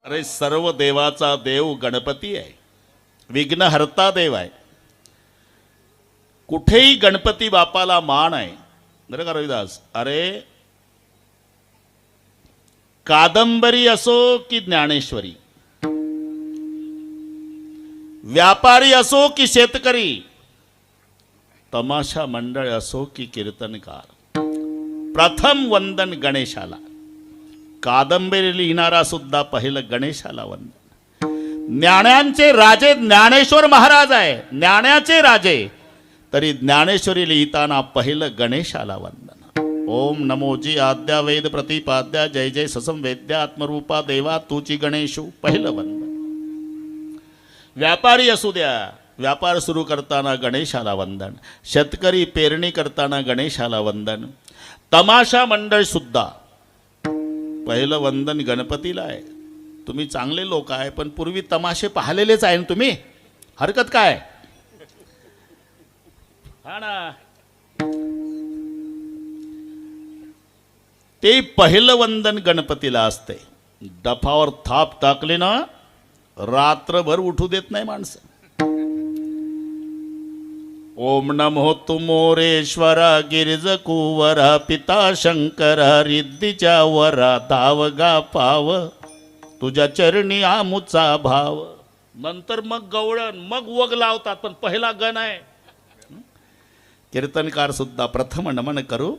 अरे सर्व देवाचा देव गणपती आहे, विघ्नहर्ता देव आहे. कुठेही गणपती बापाला मान आहे बरं का रविदास. अरे कादंबरी असो की ज्ञानेश्वरी, व्यापारी असो की शेतकरी, तमाशा मंडळ असो की कीर्तनकार, प्रथम वंदन गणेशाला. कादंबरी लिहिणारा सुद्धा पहिलं गणेशाला वंदन. ज्ञानांचे राजे ज्ञानेश्वर महाराज आहे, ज्ञानाचे राजे, तरी ज्ञानेश्वरी लिहिताना पहिलं गणेशाला वंदन. ओम नमोजी आद्या वेद प्रतिपाद्या जय जय ससम वेद्या आत्मरूपा देवा तुची गणेशू, पहिलं वंदन. व्यापारी असू द्या, व्यापार सुरू करताना गणेशाला वंदन. शेतकरी पेरणी करताना गणेशाला वंदन. तमाशा मंडळ सुद्धा पहिलं वंदन गणपतीला आहे. तुम्ही चांगले लोक आहे, पण पूर्वी तमाशे पाहिलेलेच आहे ना तुम्ही, हरकत काय हा ना. ते पहिलं वंदन गणपतीला असते. डफावर थाप टाकली ना, रात्रभर उठू देत नाही माणसं. ओम नमो तुमोरेश्वरा गिरिज कुवरा पिता शंकरा रिद्धीच्या वरा धावगा पाव तुझ्या चरणी आमुचा भाव. नंतर मग गवळण, मग वग लावतात, पण पहिला गण आहे. कीर्तनकार सुद्धा प्रथम नमन करू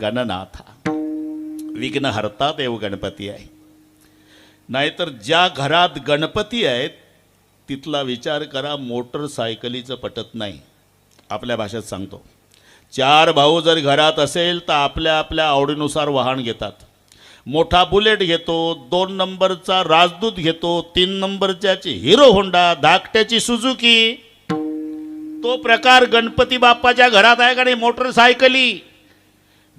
गणनाथा. विघ्नहर्ता देव गणपती आहे. नाहीतर ज्या घरात गणपती आहेत तिथला विचार करा, मोटरसायकलीचं पटत नाही. आपल्या भाषेत सांगतो, 4 भाऊ जर घरात असेल तर आपल्या आपल्या आवडीनुसार वाहन घेतात. मोठा बुलेट घेतो, 2 नंबरचा राजदूत घेतो, 3 नंबरच्याची हिरो होंडा, धाकट्याची सुझुकी. तो प्रकार गणपती बाप्पाच्या घरात आहे का नाही? मोटरसायकली.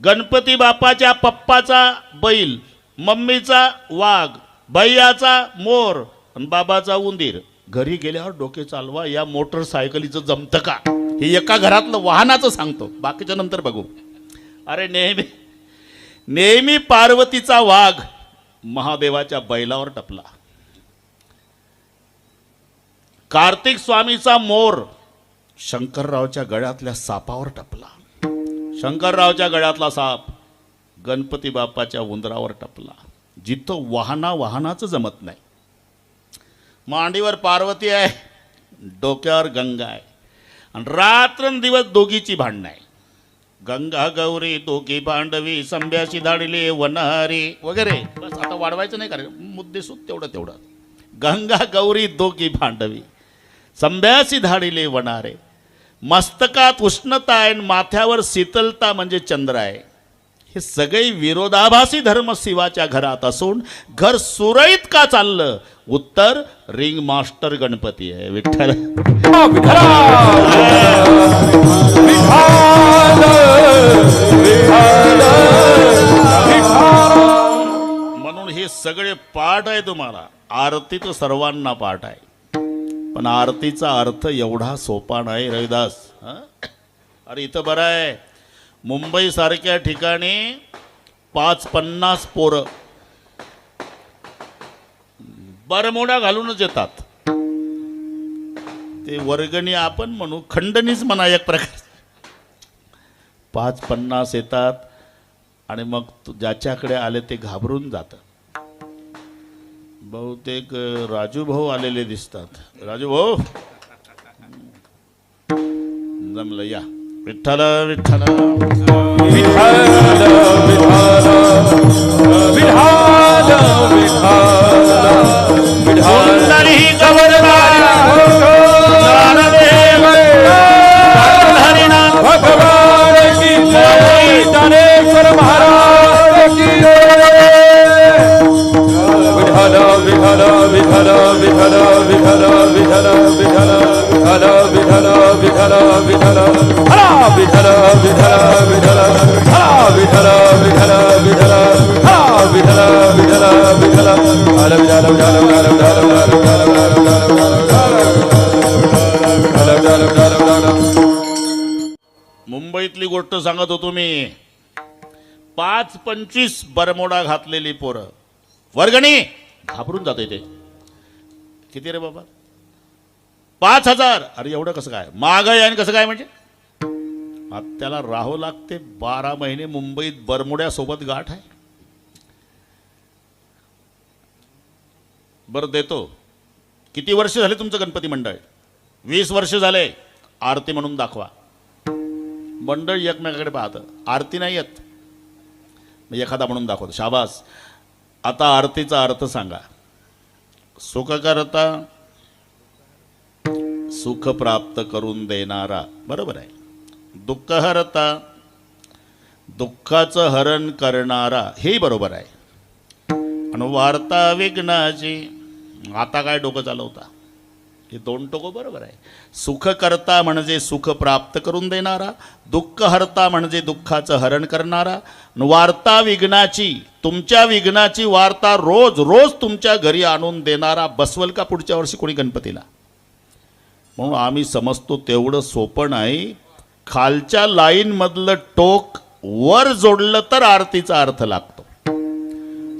गणपती बाप्पाच्या पप्पाचा बैल, मम्मीचा वाघ, भैयाचा मोर आणि बाबाचा उंदीर. घरी गेल्यावर डोके चालवा, या मोटरसायकलीचं जमतं का? हे एका घरातलं वाहनाचं सांगतो, बाकीच्या नंतर बघू. अरे नेहमी पार्वतीचा वाघ महादेवाच्या बैलावर टपला. कार्तिक स्वामीचा मोर शंकररावच्या गळ्यातल्या सापावर टपला. शंकररावच्या गळ्यातला साप गणपती बाप्पाच्या उंदरावर टपला. जिथं वाहनाचं जमत नाही. मांडीवर पार्वती आहे, डोक्यावर गंगा आहे, आणि रात्रंदिवस दोघीची भांडणं आहे. गंगा गौरी दोघी भांडवी, संभ्याशी धाडिले वनहारी वगैरे. बस आता वाढवायचं नाही, कारण मुद्देसूद तेवढं. गंगा गौरी दोघी भांडवी, संभ्यासी धाडिले वनारे. मस्तकात उष्णता आहे, माथ्यावर शीतलता म्हणजे चंद्र आहे. हे सगळे विरोधाभासी धर्म शिवाच्या घरात असून घर सुरळीत का चाललं? उत्तर रिंग मास्टर गणपती आहे. विठ्ठल म्हणून हे सगळे पाठ आहे तुम्हाला. आरती तर सर्वांना पाठ आहे, पण आरतीचा अर्थ एवढा सोपा नाही रविदास. अरे इथं बरं आहे, मुंबई सारख्या ठिकाणी 50 पोरं बरमोडा घालूनच येतात. ते वर्गणी आपण म्हणू, खंडणीच म्हणा एक प्रकार. 50 येतात आणि मग ज्याच्याकडे आले ते घाबरून जातात. बहुतेक राजू भाऊ आलेले दिसतात. राजू भाऊ जमलं, या. विठ्ठल विठ्ठल मुंबईतली गोष्ट सांगत होतो मी. 5-25 बरमोडा घातलेली पोरं, वर्गणी घाबरून जाते ते. किती रे बाबा? 5,000. अरे एवढं कसं काय? महागाई आणि कसं काय म्हणजे? आता त्याला राहावं लागते 12 महिने मुंबईत, बरमुड्यासोबत गाठ आहे. बरं देतो. किती वर्ष झाले तुमचं गणपती मंडळ? 20 वर्ष झाले. आरती म्हणून दाखवा. मंडळ एकमेकाकडे पाहतं, आरती नाही येत, मग एखादा म्हणून दाखवतो. शाबास. आता आरतीचा अर्थ सांगा. सुख करता, सुख प्राप्त करून देणारा, बरोबर आहे. दुःख हरता, दुःखाचं हरण करणारा, हेही बरोबर आहे. आणि वार्ता विघ्नाची, आता काय डोकं चालवता? हे 2 टोकं बरोबर आहे. सुख करता म्हणजे सुख प्राप्त करून देणारा, दुःख हरता म्हणजे दुःखाचं हरण करणारा, वार्ता विघ्नाची, तुमच्या विघ्नाची वार्ता रोज रोज तुमच्या घरी आणून देणारा. बसवल का पुढच्या वर्षी कोणी गणपतीला? म्हणून आम्ही समजतो तेवढं सोपं नाही. खालच्या लाईन मधलं टोक वर जोडलं तर आरतीचा अर्थ लागतो.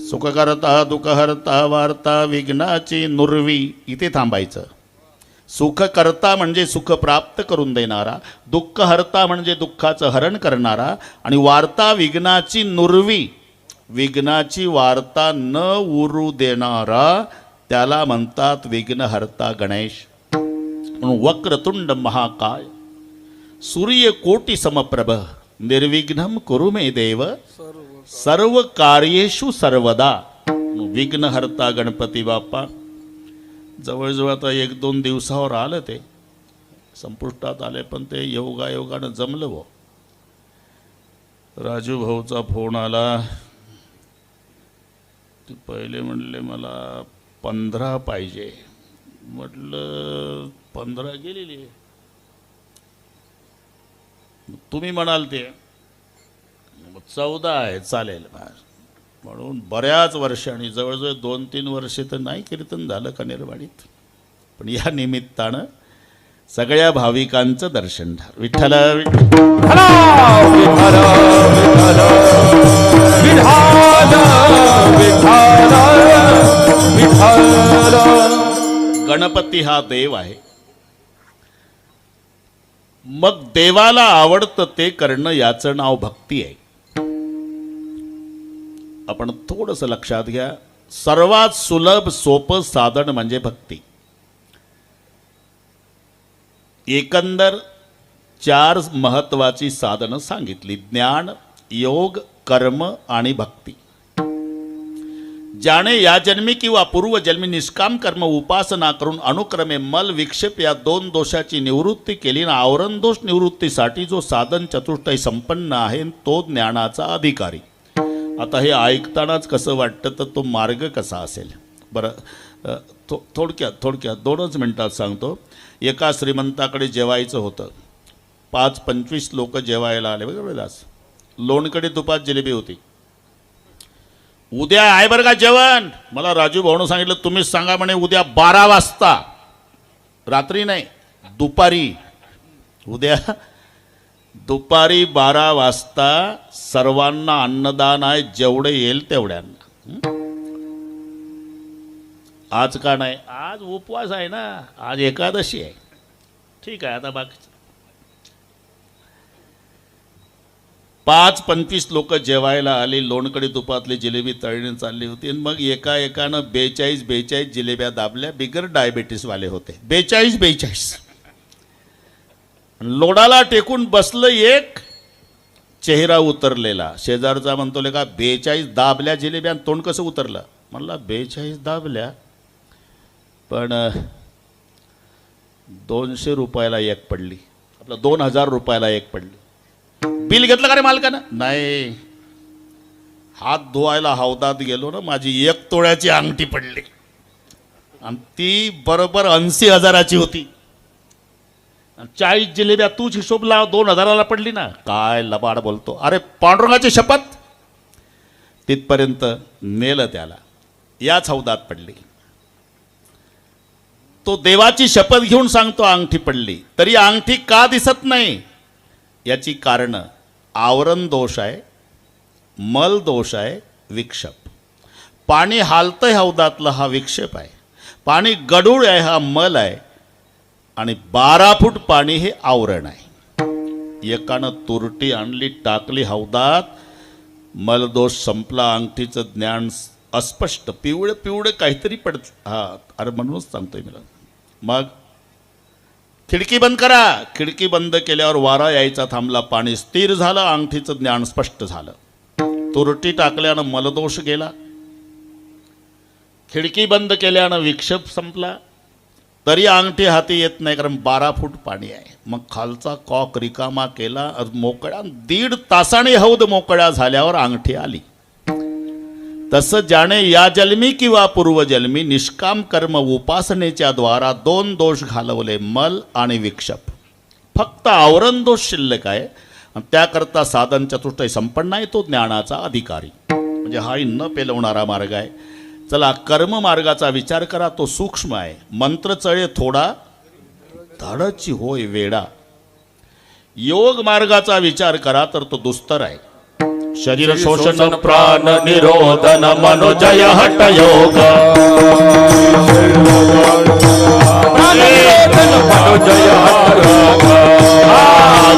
सुख करता, दुःख हरता, वार्ता विघ्नाची नुरवी, इथे थांबायचं. सुख करता म्हणजे सुख प्राप्त करून देणारा, दुःख हरता म्हणजे दुःखाचं हरण करणारा, आणि वार्ता विघ्नाची नुरवी, विघ्नाची वार्ता न उरू देणारा, त्याला म्हणतात विघ्नहर्ता गणेश. म्हणून वक्रतुंड महाकाय, सूर्यकोटी समप्रभ, निर्विघ्नं कुरु मे देव, सर्व कार्येषु सर्वदा. विघ्नहर्ता गणपती बाप्पा जवळजवळ आता 1-2 दिवसावर आलं, ते संपुष्टात आले, पण ते योगायोगानं जमलं. व राजू भाऊचा फोन आला. ते पहिले म्हणले मला 15 पाहिजे. म्हटलं 15 गेलेली. तुम्ही म्हणाल ते 14 आहे, चालेल. म्हणून बऱ्याच वर्षांनी, जवळजवळ 2-3 वर्षे तर नाही कीर्तन झालं कनेरवाडीत, पण या निमित्तानं सगळ्या भाविकांचं दर्शन झालं. विठ्ठल गणपती हा देव आहे. मग देवाला आवडतं ते करणं, याचं नाव भक्ती आहे. आपण थोडंसं लक्षात घ्या. सर्वात सुलभ सोपं साधन म्हणजे भक्ती. एकंदर 4 महत्वाची साधनं सांगितली: ज्ञान, योग, कर्म आणि भक्ती. ज्याने या जन्मी किंवा पूर्वजन्मी निष्काम कर्म उपासना करून अनुक्रमे मल विक्षेप या 2 दोषाची निवृत्ती केली ना, आवरण दोष निवृत्तीसाठी जो साधन चतुष्टय संपन्न आहे, तो ज्ञानाचा अधिकारी. आता हे ऐकतानाच कसं वाटतं, तर तो मार्ग कसा असेल? बरं, थोडक्यात 2च मिनिटात सांगतो. एका श्रीमंताकडे जेवायचं होतं. 5-25 लोक जेवायला आले. बरोबर दास. लोणकडे तुपात जिलेबी होती. उद्या आहे बरं का जेवण. मला राजू भाऊनं सांगितलं, तुम्हीच सांगा म्हणे, उद्या 12 वाजता, रात्री नाही, दुपारी. उद्या दुपारी 12 वाजता सर्वांना अन्नदान आहे, जेवढे येईल तेवढ्यांना. आज का नाही? आज उपवास आहे ना, आज एकादशी आहे. ठीक आहे. आता बाकी 5-25 लोक जेवायला आली. लोणकडी तुपातली जिलेबी तळणी चालली होती. मग एकानं 42 जिलेब्या दाबल्या. बिगर डायबिटीसवाले होते. 42. लोडाला टेकून बसलं एक, चेहरा उतरलेला. शेजारचा म्हणतो, ले का 42 दाबल्या जिलेब्या, तोंड कसं उतरलं? म्हणला 42 दाबल्या, पण 200 रुपयाला एक पडली. आपलं 2000 रुपयाला एक पडली. बिल घेतलं का रे मालकानं? नाही. हात धुवायला हौदात गेलो ना, माझी 1 तोळ्याची अंगठी पडली, आणि ती बरोबर 80,000ची होती. 40 जिलेब्या तूच हिशोब लाव, 2000ला पडली ना. काय लबाड बोलतो. अरे पांडुरंगाची शपथ. तिथपर्यंत नेलं त्याला. याच हौदात पडली. तो देवाची शपथ घेऊन सांगतो अंगठी पडली. तरी अंगठी का दिसत नाही? याची कारण आवरण दोष आहे, मल दोष आहे, विक्षेप. पाणी हालतंय हौदातलं हा विक्षेप आहे, पाणी गडूळ आहे हा मल आहे, आणि 12 फूट पाणी हे आवरण आहे. एकानं तुरटी आणली टाकली हौदात, मलदोष संपला, अंगठीचं ज्ञान अस्पष्ट पिवळं पिवळं काहीतरी पडत. हा अरे म्हणूनच सांगतोय मी. मग खिडकी बंद करा. खिडकी बंद केल्यावर वारा यायचा थांबला, पाणी स्थिर झालं, अंगठीचं ज्ञान स्पष्ट झालं. तुरटी टाकल्यानं मलदोष गेला, खिडकी बंद केल्यानं विक्षेप संपला. तरी अंगठी हाती येत नाही, कारण 12 फूट पाणी आहे. मग खालचा कॉक रिकामा केला, मोकळा 1.5 तासाने हौद मोकळ्या झाल्यावर अंगठी आली. तसं ज्याने या जन्मी किंवा पूर्वजन्मी निष्काम कर्म उपासनेच्या द्वारा 2 दोष घालवले, मल आणि विक्षेप. फक्त आवरण दोष शिल्लक आहे, त्याकरता साधन चतुष्टय संपन्न आहे, तो ज्ञानाचा अधिकारी. म्हणजे हाही न पेलवणारा मार्ग आहे. चला, कर्म मार्गाचा विचार करा, तो सूक्ष्म आहे. मंत्र चळे थोडा, धाडची होय वेडा. योग मार्गाचा विचार करा तर तो दुस्तर आहे. शरीर शोषण, प्राण निरोधन, मनोजय हठ योग. मनोजय हठ योग.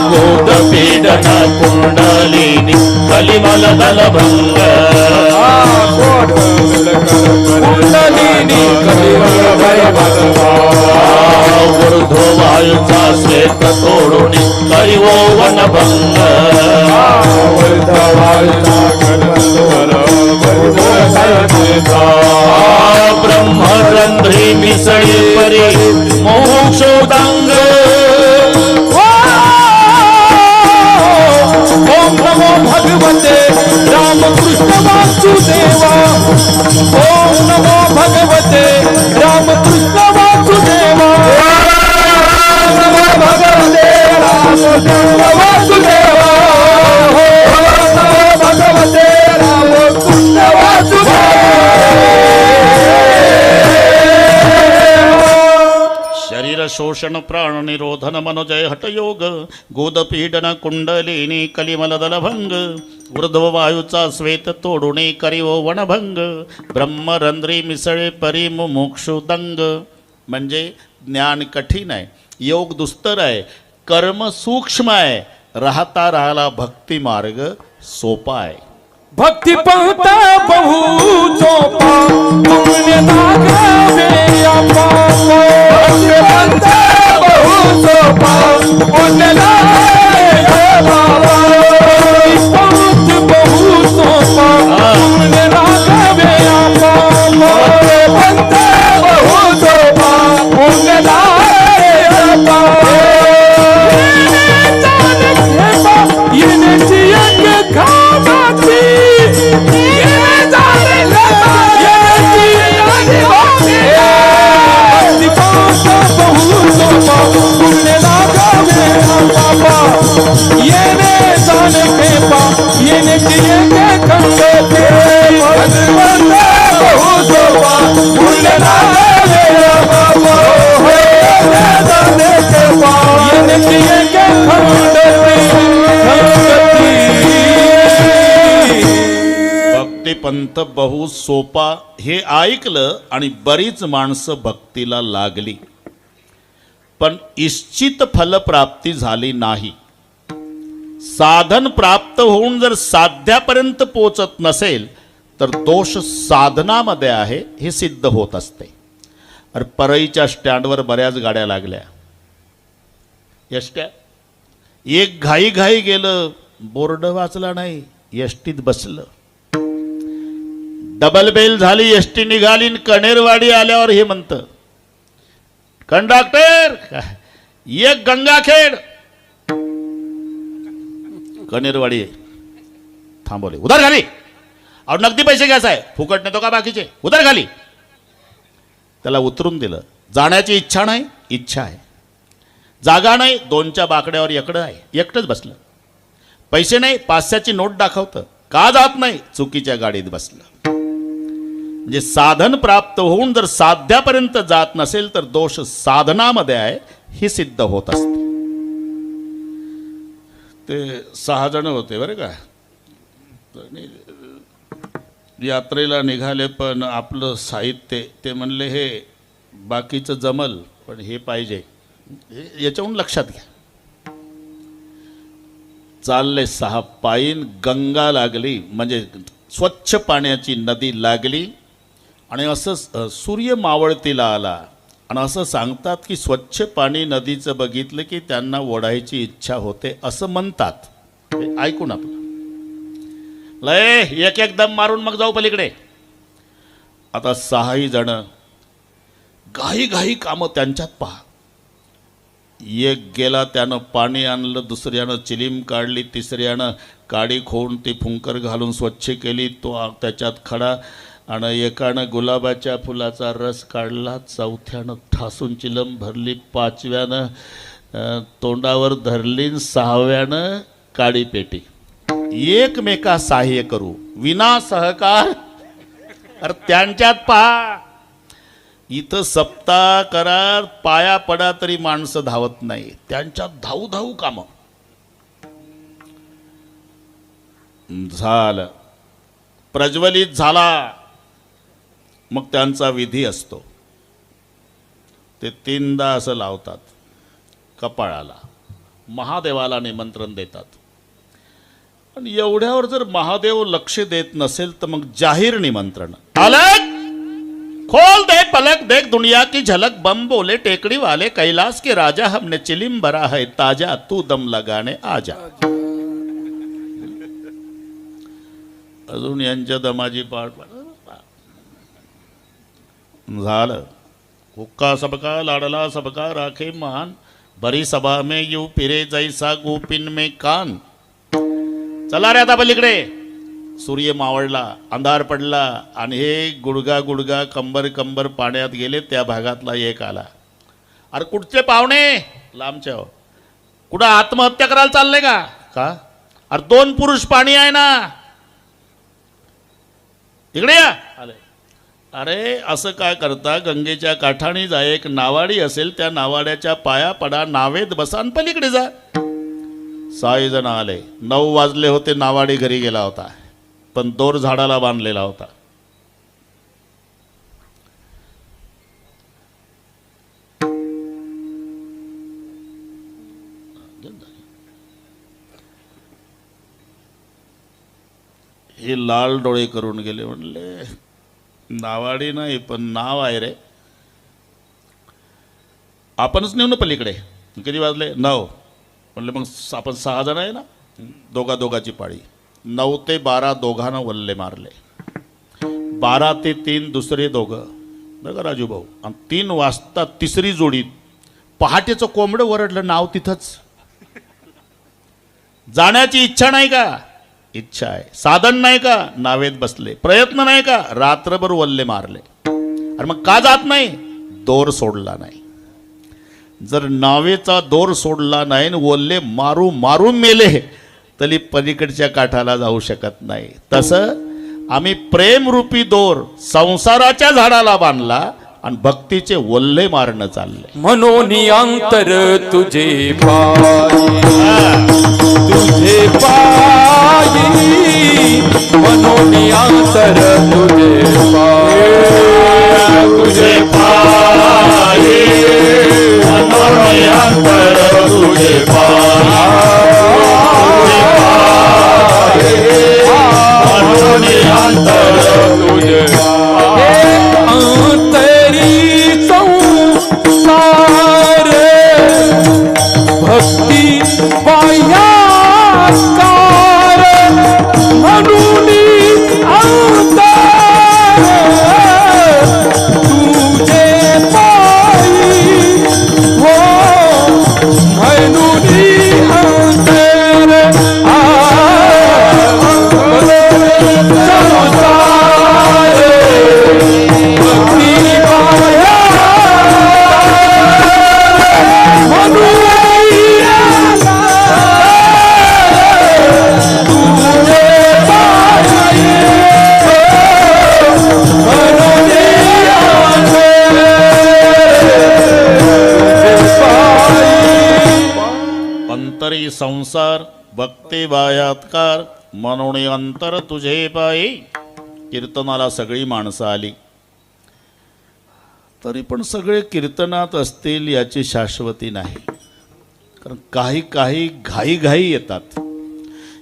गोद पीडन कुंडलिनी कलिमल दल भंग. कुंडलिनी ऊर्ध्व वायूचा श्वेत तोडून करिवो वनभंग. ब्रह्मरंध्री मिसळी परी मोक्षोदांग. ओम नमो भगवते रामकृष्ण वासुदेवा. ओम नमो भगवते रामकृष्ण वासुदेवा. ओम नमो भगवते रामकृष्ण वासुदेवा. ओम नमो भगवते रामकृष्ण वासुदेवा. शरीर शोषण, प्राण निरोधन, मनोजय हठयोग. गोदपीडन कुंडलिनी कलिमल दलभंग. ऊर्ध्व वायूचा श्वेत तोडुणे करिवो वनभंग. ब्रह्मरंध्री मिसळे परी मोक्षोदंग. म्हणजे ज्ञान कठीण आहे, योग दुस्तर आहे, कर्म सूक्ष्म आहे, राहता राहिला भक्ती मार्ग सोपा आहे. भक्ति पंथ बहु सोपा पुण्य नागावे आपा. भक्ति पंथ बहु सोपा पुण्य नागावे आपा. पंथ बहु सोपा पुण्य नागावे आपा. पंथ बहु सोपा पुण्य नागावे आपा. येने चियक खामाची. पंथ बहु सोपा हे ऐकलं आणि बरीच माणसं भक्तीला लागली, पण इच्छित फलप्राप्ती झाली नाही. साधन प्राप्त होऊन जर साध्यापर्यंत पोचत नसेल तर दोष साधनामध्ये आहे हे सिद्ध होत असते. अरे परळीच्या स्टँडवर बऱ्याच गाड्या लागल्या. एसट्या एक घाई घाई गेलं, बोर्ड वाचला नाही, एसटीत बसलं. डबल बेल झाली, एसटी निघाली, कणेरवाडी आल्यावर हे म्हणतं, कंडक्टर एक गंगाखेड. कणेरवाडी थांबवले, उधार खाली. और नगदी पैसे घ्यायचा आहे, फुकट नेतो का बाकीचे, उधार खाली. त्याला उतरून दिलं. जाण्याची इच्छा नाही, इच्छा आहे. जागा नाही, 2च्या बाकड्यावर एकडं आहे, एकटंच बसलं. पैसे नाही, 500ची नोट दाखवतं. का जात नाही, चुकीच्या गाडीत बसलं. म्हणजे साधन प्राप्त होऊन जर साध्यापर्यंत जात नसेल तर दोष साधनामध्ये आहे हे सिद्ध होत असते. ते 6 जण होते बरं का. यात्रेला निघाले, पण आपलं साहित्य ते म्हणले हे बाकीचं जमल पण हे पाहिजे. याच्याहून लक्षात घ्या. चालले 6 पायीन गंगा लागली, म्हणजे स्वच्छ पाण्याची नदी लागली. आणि असं सूर्य मावळतीला आला. आणि असं सांगतात की स्वच्छ पाणी नदीचं बघितलं की त्यांना ओढायची इच्छा होते असं म्हणतात. हे ऐकून आपलं लय एक एक दम मारून मग जाऊ पलीकडे. आता 6ही जण घाई घाई कामं त्यांच्यात पहा. एक गेला त्यानं पाणी आणलं, दुसऱ्यानं चिलीम काढली, तिसऱ्यानं काडी खोवून ती फुंकर घालून स्वच्छ केली, तो त्याच्यात खडा. आणि एकानं गुलाबाच्या फुलाचा रस काढला, चौथ्यानं ठासून चिलम भरली, 5व्यानं तोंडावर धरली, 6व्यानं काडी पेटी. एकमेका सहाय्य करू विना सहकार. अरे त्यांच्यात पहा, इथं सप्ताह करा, पाया पडा तरी माणसं धावत नाही. त्यांच्यात धाऊ धाऊ काम झालं. प्रज्वलित झाला मग त्यांचा विधी असतो. ते 3दा असं लावतात कपाळाला, महादेवाला निमंत्रण देतात. आणि एवढ्यावर जर महादेव लक्ष देत नसेल तर मग जाहीर निमंत्रण. अलग खोल दे पलक देख दुनिया की झलक, बम बोले टेकड़ी वाले कैलाश के राजा, हमने चिलिम भरा है ताजा, तू दम लगाने आजा. अजून यांच्या दमाजी पाठ झालं. हुक्का सबका लाडला सबका राखे मान, भरी सभा में यू फिरे जैसा गोपिन में कान. चला रे आता पलीकडे. सूर्य मावळला, अंधार पडला आणि हे गुडगा गुडगा कंबर कंबर पाण्यात गेले. त्या भागातला एक आला. अरे कुठचे पाहुणे? लांबचे हो. कुठं आत्महत्या करायला चालले का? का? अरे 2 पुरुष पाणी आहे ना, इकडे या. आले. अरे असं काय करता, गंगेच्या काठाणी जा, एक नावाडी असेल त्या नावाड्याच्या पाया पडा, नावेत बसा आणि पलीकडे जा. 6 जण आले. 9 वाजले होते. नावाडी घरी गेला होता पण दोर झाडाला बांधलेला होता. हे लाल डोळे करून गेले. म्हणले नावाडी नाही पण नाव आहे रे, आपणच नेऊ ना पलीकडे. किती वाजले? 9. म्हणले मग आपण 6 जण आहे ना, दोघाची पाळी. 9 ते 12 दोघांना वल्ले मारले. 12 ते 3 दुसरे दोघं, बघा राजू भाऊ. आणि 3 वाजता तिसरी जोडी. पहाटेचं कोंबडं वरडलं, नाव तिथंच. जाण्याची इच्छा नाही का? इच्छा आहे. साधन नाही का? नावेत बसले. प्रयत्न नाही का? रात्रभर वल्ले मारले. अरे मग का जात नाही? दोर सोडला नाही. जर नावेचा दोर सोडला नाही, वल्ले मारू मारू मेले तरी पलीकडच्या काठाला जाऊ शकत नाही. तसं आम्ही प्रेमरूपी दोर संसाराच्या झाडाला बांधला आणि भक्तीचे वल्ले मारणं चालले. म्हणून अंतर तुझे पायी, तुझे पायी, म्हणून अंतर तुझे पायी, तुझे पायी, म्हणून अंतर तुझे पायी, म्हणून अंतर तुझे पायी. अंतरी संसार भक्ती बाह्याकार, म्हणून अंतर तुझे पायी, हो म्हणून अंतर संसार भक्ती अंतरी संसार भक्ती बाह्यात्कार, म्हणून अंतर तुझे पायी. कीर्तनाला सगळी माणसं आली, तरी पण सगळे कीर्तनात असतील याची शाश्वती नाही. कारण काही काही घाई येतात.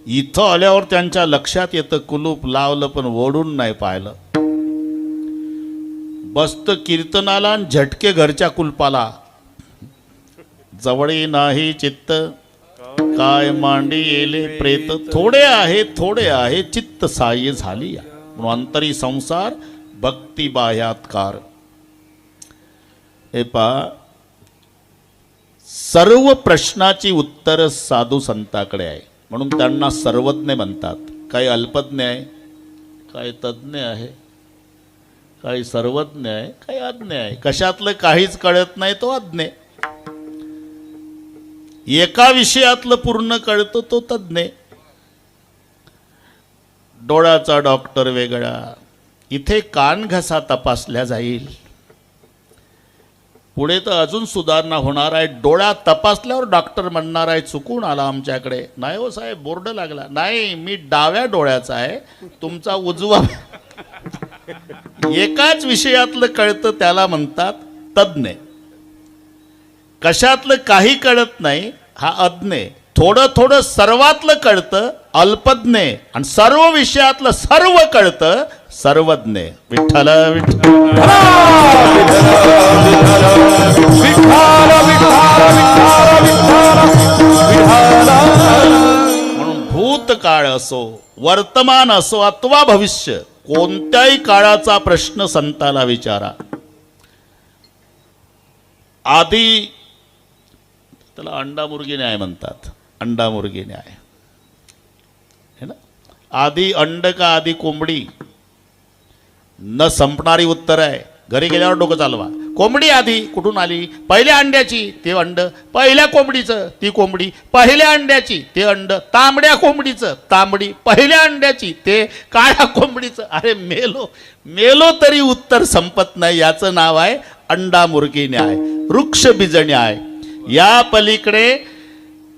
इथं आल्यावर त्यांच्या लक्षात येतं कुलूप लावलं पण ओढून नाही पाहिलं. बसत कीर्तनाला आणि झटके घरच्या कुलपाला. जवळी नाही चित्त काय मांडी येले प्रेत, थोडे आहे चित्त साह्य झाली. म्हणून अंतरी संसार भक्ती बाह्यात्कार. हे पहा, सर्व प्रश्नाची उत्तर साधू संताकडे आहे म्हणून त्यांना सर्वज्ञ म्हणतात. काही अल्पज्ञ आहे, काही तज्ज्ञ आहे, काही सर्वज्ञ आहे, काही अज्ञ आहे. कशातलं काहीच कळत नाही तो अज्ञ. एका विषयातलं पूर्ण कळतं तो तज्ज्ञ. डोळ्याचा डॉक्टर वेगळा, इथे कान घसा तपासल्या जाईल. पुढे तर अजून सुधारणा होणार आहे. डोळा तपासल्यावर डॉक्टर म्हणणार आहे चुकून आला आमच्याकडे. नाही हो साहेब, बोर्ड लागला. नाही, मी डाव्या डोळ्याचा आहे, तुमचा उजवा. एकाच विषयातलं कळतं त्याला म्हणतात तज्ज्ञ. कशातलं काही कळत नाही हा अज्ञ. थोडं थोडं सर्वातलं कळतं अल्पज्ञ, आणि सर्व विषयातलं सर्व कळतं सर्वज्ञ. विठ्ठल विठ्ठल म्हणून भूतकाळ असो, वर्तमान असो अथवा भविष्य, कोणत्याही काळाचा प्रश्न संताला विचारा. आधी त्याला अंडा मुर्गी न्याय म्हणतात. अंडा मुर्गी न्याय है ना. आधी अंड का आधी कोंबडी, न संपणारी उत्तर आहे. घरी गेल्यावर डोकं चालवा. कोंबडी आधी कुठून आली? पहिल्या अंड्याची ते अंड, पहिल्या कोंबडीचं ती कोंबडी, पहिल्या अंड्याची ते अंड, तांबड्या कोंबडीचं तांबडी, पहिल्या अंड्याची ते काळ्या कोंबडीचं. अरे मेलो तरी उत्तर संपत नाही. याचं नाव आहे अंडा मुर्गी न्याय, वृक्ष बीज न्याय. या पलीकडे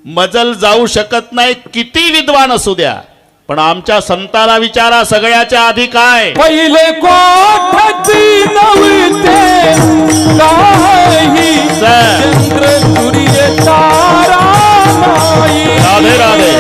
मजल जाऊ शकत नाही, किती विद्वान असू द्या. पण आमच्या संताला विचारा, सगळ्याच्या आधी काय? पहिले कोठाची नव्हते काही, चंद्र सूर्य तारा नाही. राधे राधे.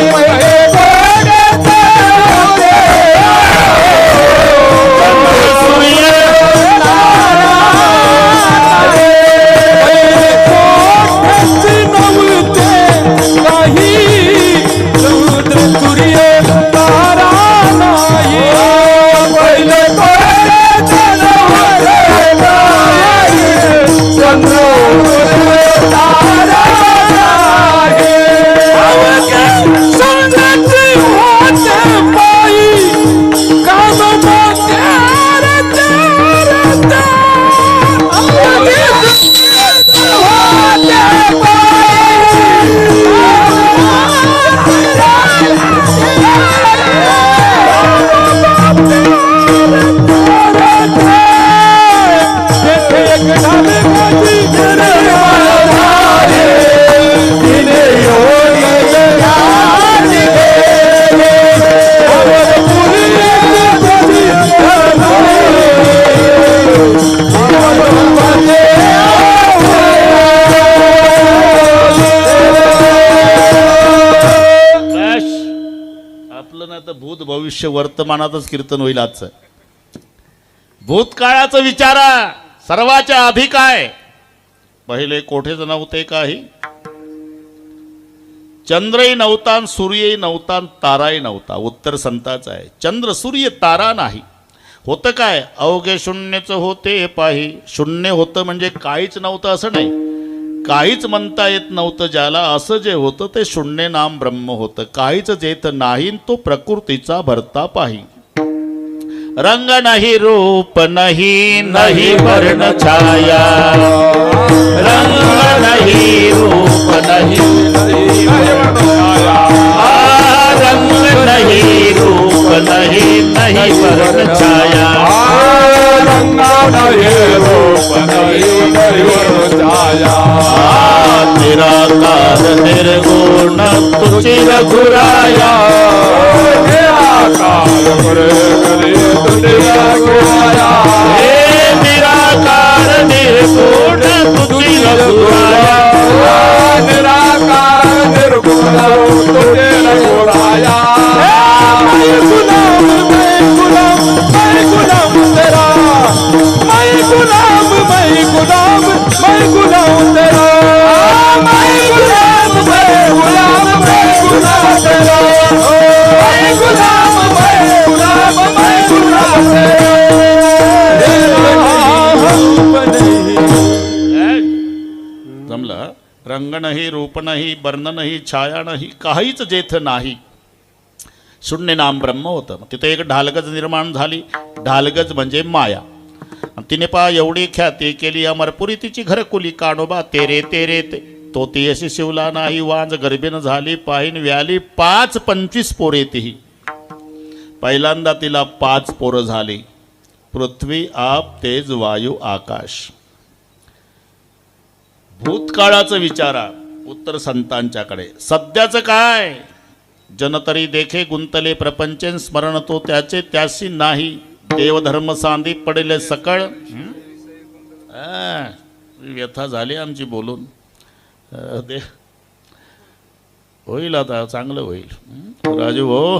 भविष्य वर्तमानातच कीर्तन होईल आजचं. भूतकाळाचं विचारा, सर्वाच्या आधी काय? पहिले कोठेच नव्हते काही, चंद्रही नव्हता, सूर्यही नव्हता, ताराही नव्हता. उत्तर संताचं आहे. चंद्र सूर्य तारा नाही. होतं काय? अवघे शून्यच होते पाही. शून्य होतं म्हणजे काहीच नव्हतं असं नाही. काहीच म्हणता येत नव्हतं ज्याला, असं जे होतं ते शून्य नाम ब्रह्म होतं. काहीच येत नाही तो प्रकृतीचा भरता पाही. रंग नाही, रूप नाही, नाही वर्ण छाया. रंग नाही, रूप नाही, रंग नाही, रूप नाही, नाही वर्ण छाया. रंग नाही, रूप नाही, नाही वर्ण छाया. निराकार निर्गुण तुझी रघुराया. निराकार पुरे करी तुझे गुराया हे निराकार निर्गुण तुझी रघुराया निराकार निर्गुण तुझे गुराया मैं गुलाम तेरा मैं गुलाम तेरा मैं गुलाम तेरा मैं गुलाम जमलं. रंग नाही, रूप नाही, वर्ण नाही, छाया नाही, काहीच जेथ नाही. शून्य नाम ब्रह्म होतं. तिथे एक ढालगज निर्माण झाली. ढालगज म्हणजे माया. आणि तिने पा एवढी ख्याती केली अमरपुरी तिची घरकुली. कानोबा तेरे तेरे ते तो ती अशी शिवला नाही. वांज गर्भीन झाली पाहिन व्याली. 5-25 पोरे तीही. पहिल्यांदा तिला 5 पोरं झाली. पृथ्वी आप तेज वायू आकाश. भूतकाळाचं विचारा उत्तर संतांच्याकडे. सध्याचं काय. जनतरी देखे गुंतले प्रपंचन स्मरण तो त्याचे त्याशी नाही. देवधर्म सांदी पडेले सकळ. व्यथा झाली आमची बोलून. दे होईल आता चांगलं होईल. राजू हो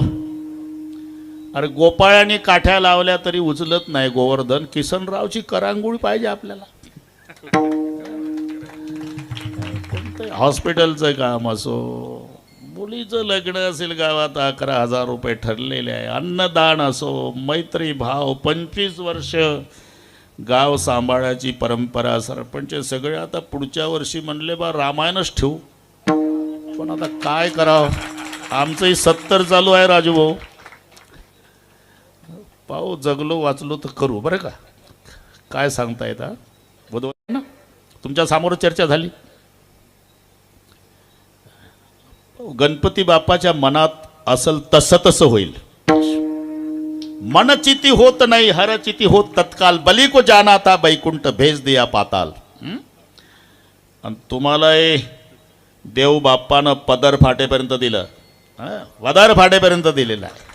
अरे गोपाळाने काठ्या लावल्या तरी उचलत नाही गोवर्धन. किसनरावची करांगुळी पाहिजे आपल्याला. हॉस्पिटलचं काम असो, मुलीचं लग्न असेल गावात 11,000 रुपये ठरलेले आहे. अन्नदान असो, मैत्री भाव, 25 वर्ष गाव सांभाळायची परंपरा. सरपंच सगळे आता पुढच्या वर्षी म्हणले बा रामायणच ठेवू. पण आता काय करावं. आमचंही 70 चालू आहे राजू भाऊ. पाहू जगलो वाचलो तर करू बरं का. काय सांगता येतं. बुधवार ना तुमच्या समोर चर्चा झाली. गणपती बाप्पाच्या मनात असल तसं तसं होईल. मनचिती होत नाही हरचिती होत तत्काल. बली को जाना था बैकुंठ भेज दिया पाताल. आणि तुम्हाला देव बाप्पानं पदर फाटेपर्यंत दिलं. वदार फाटेपर्यंत दिलेलं आहे.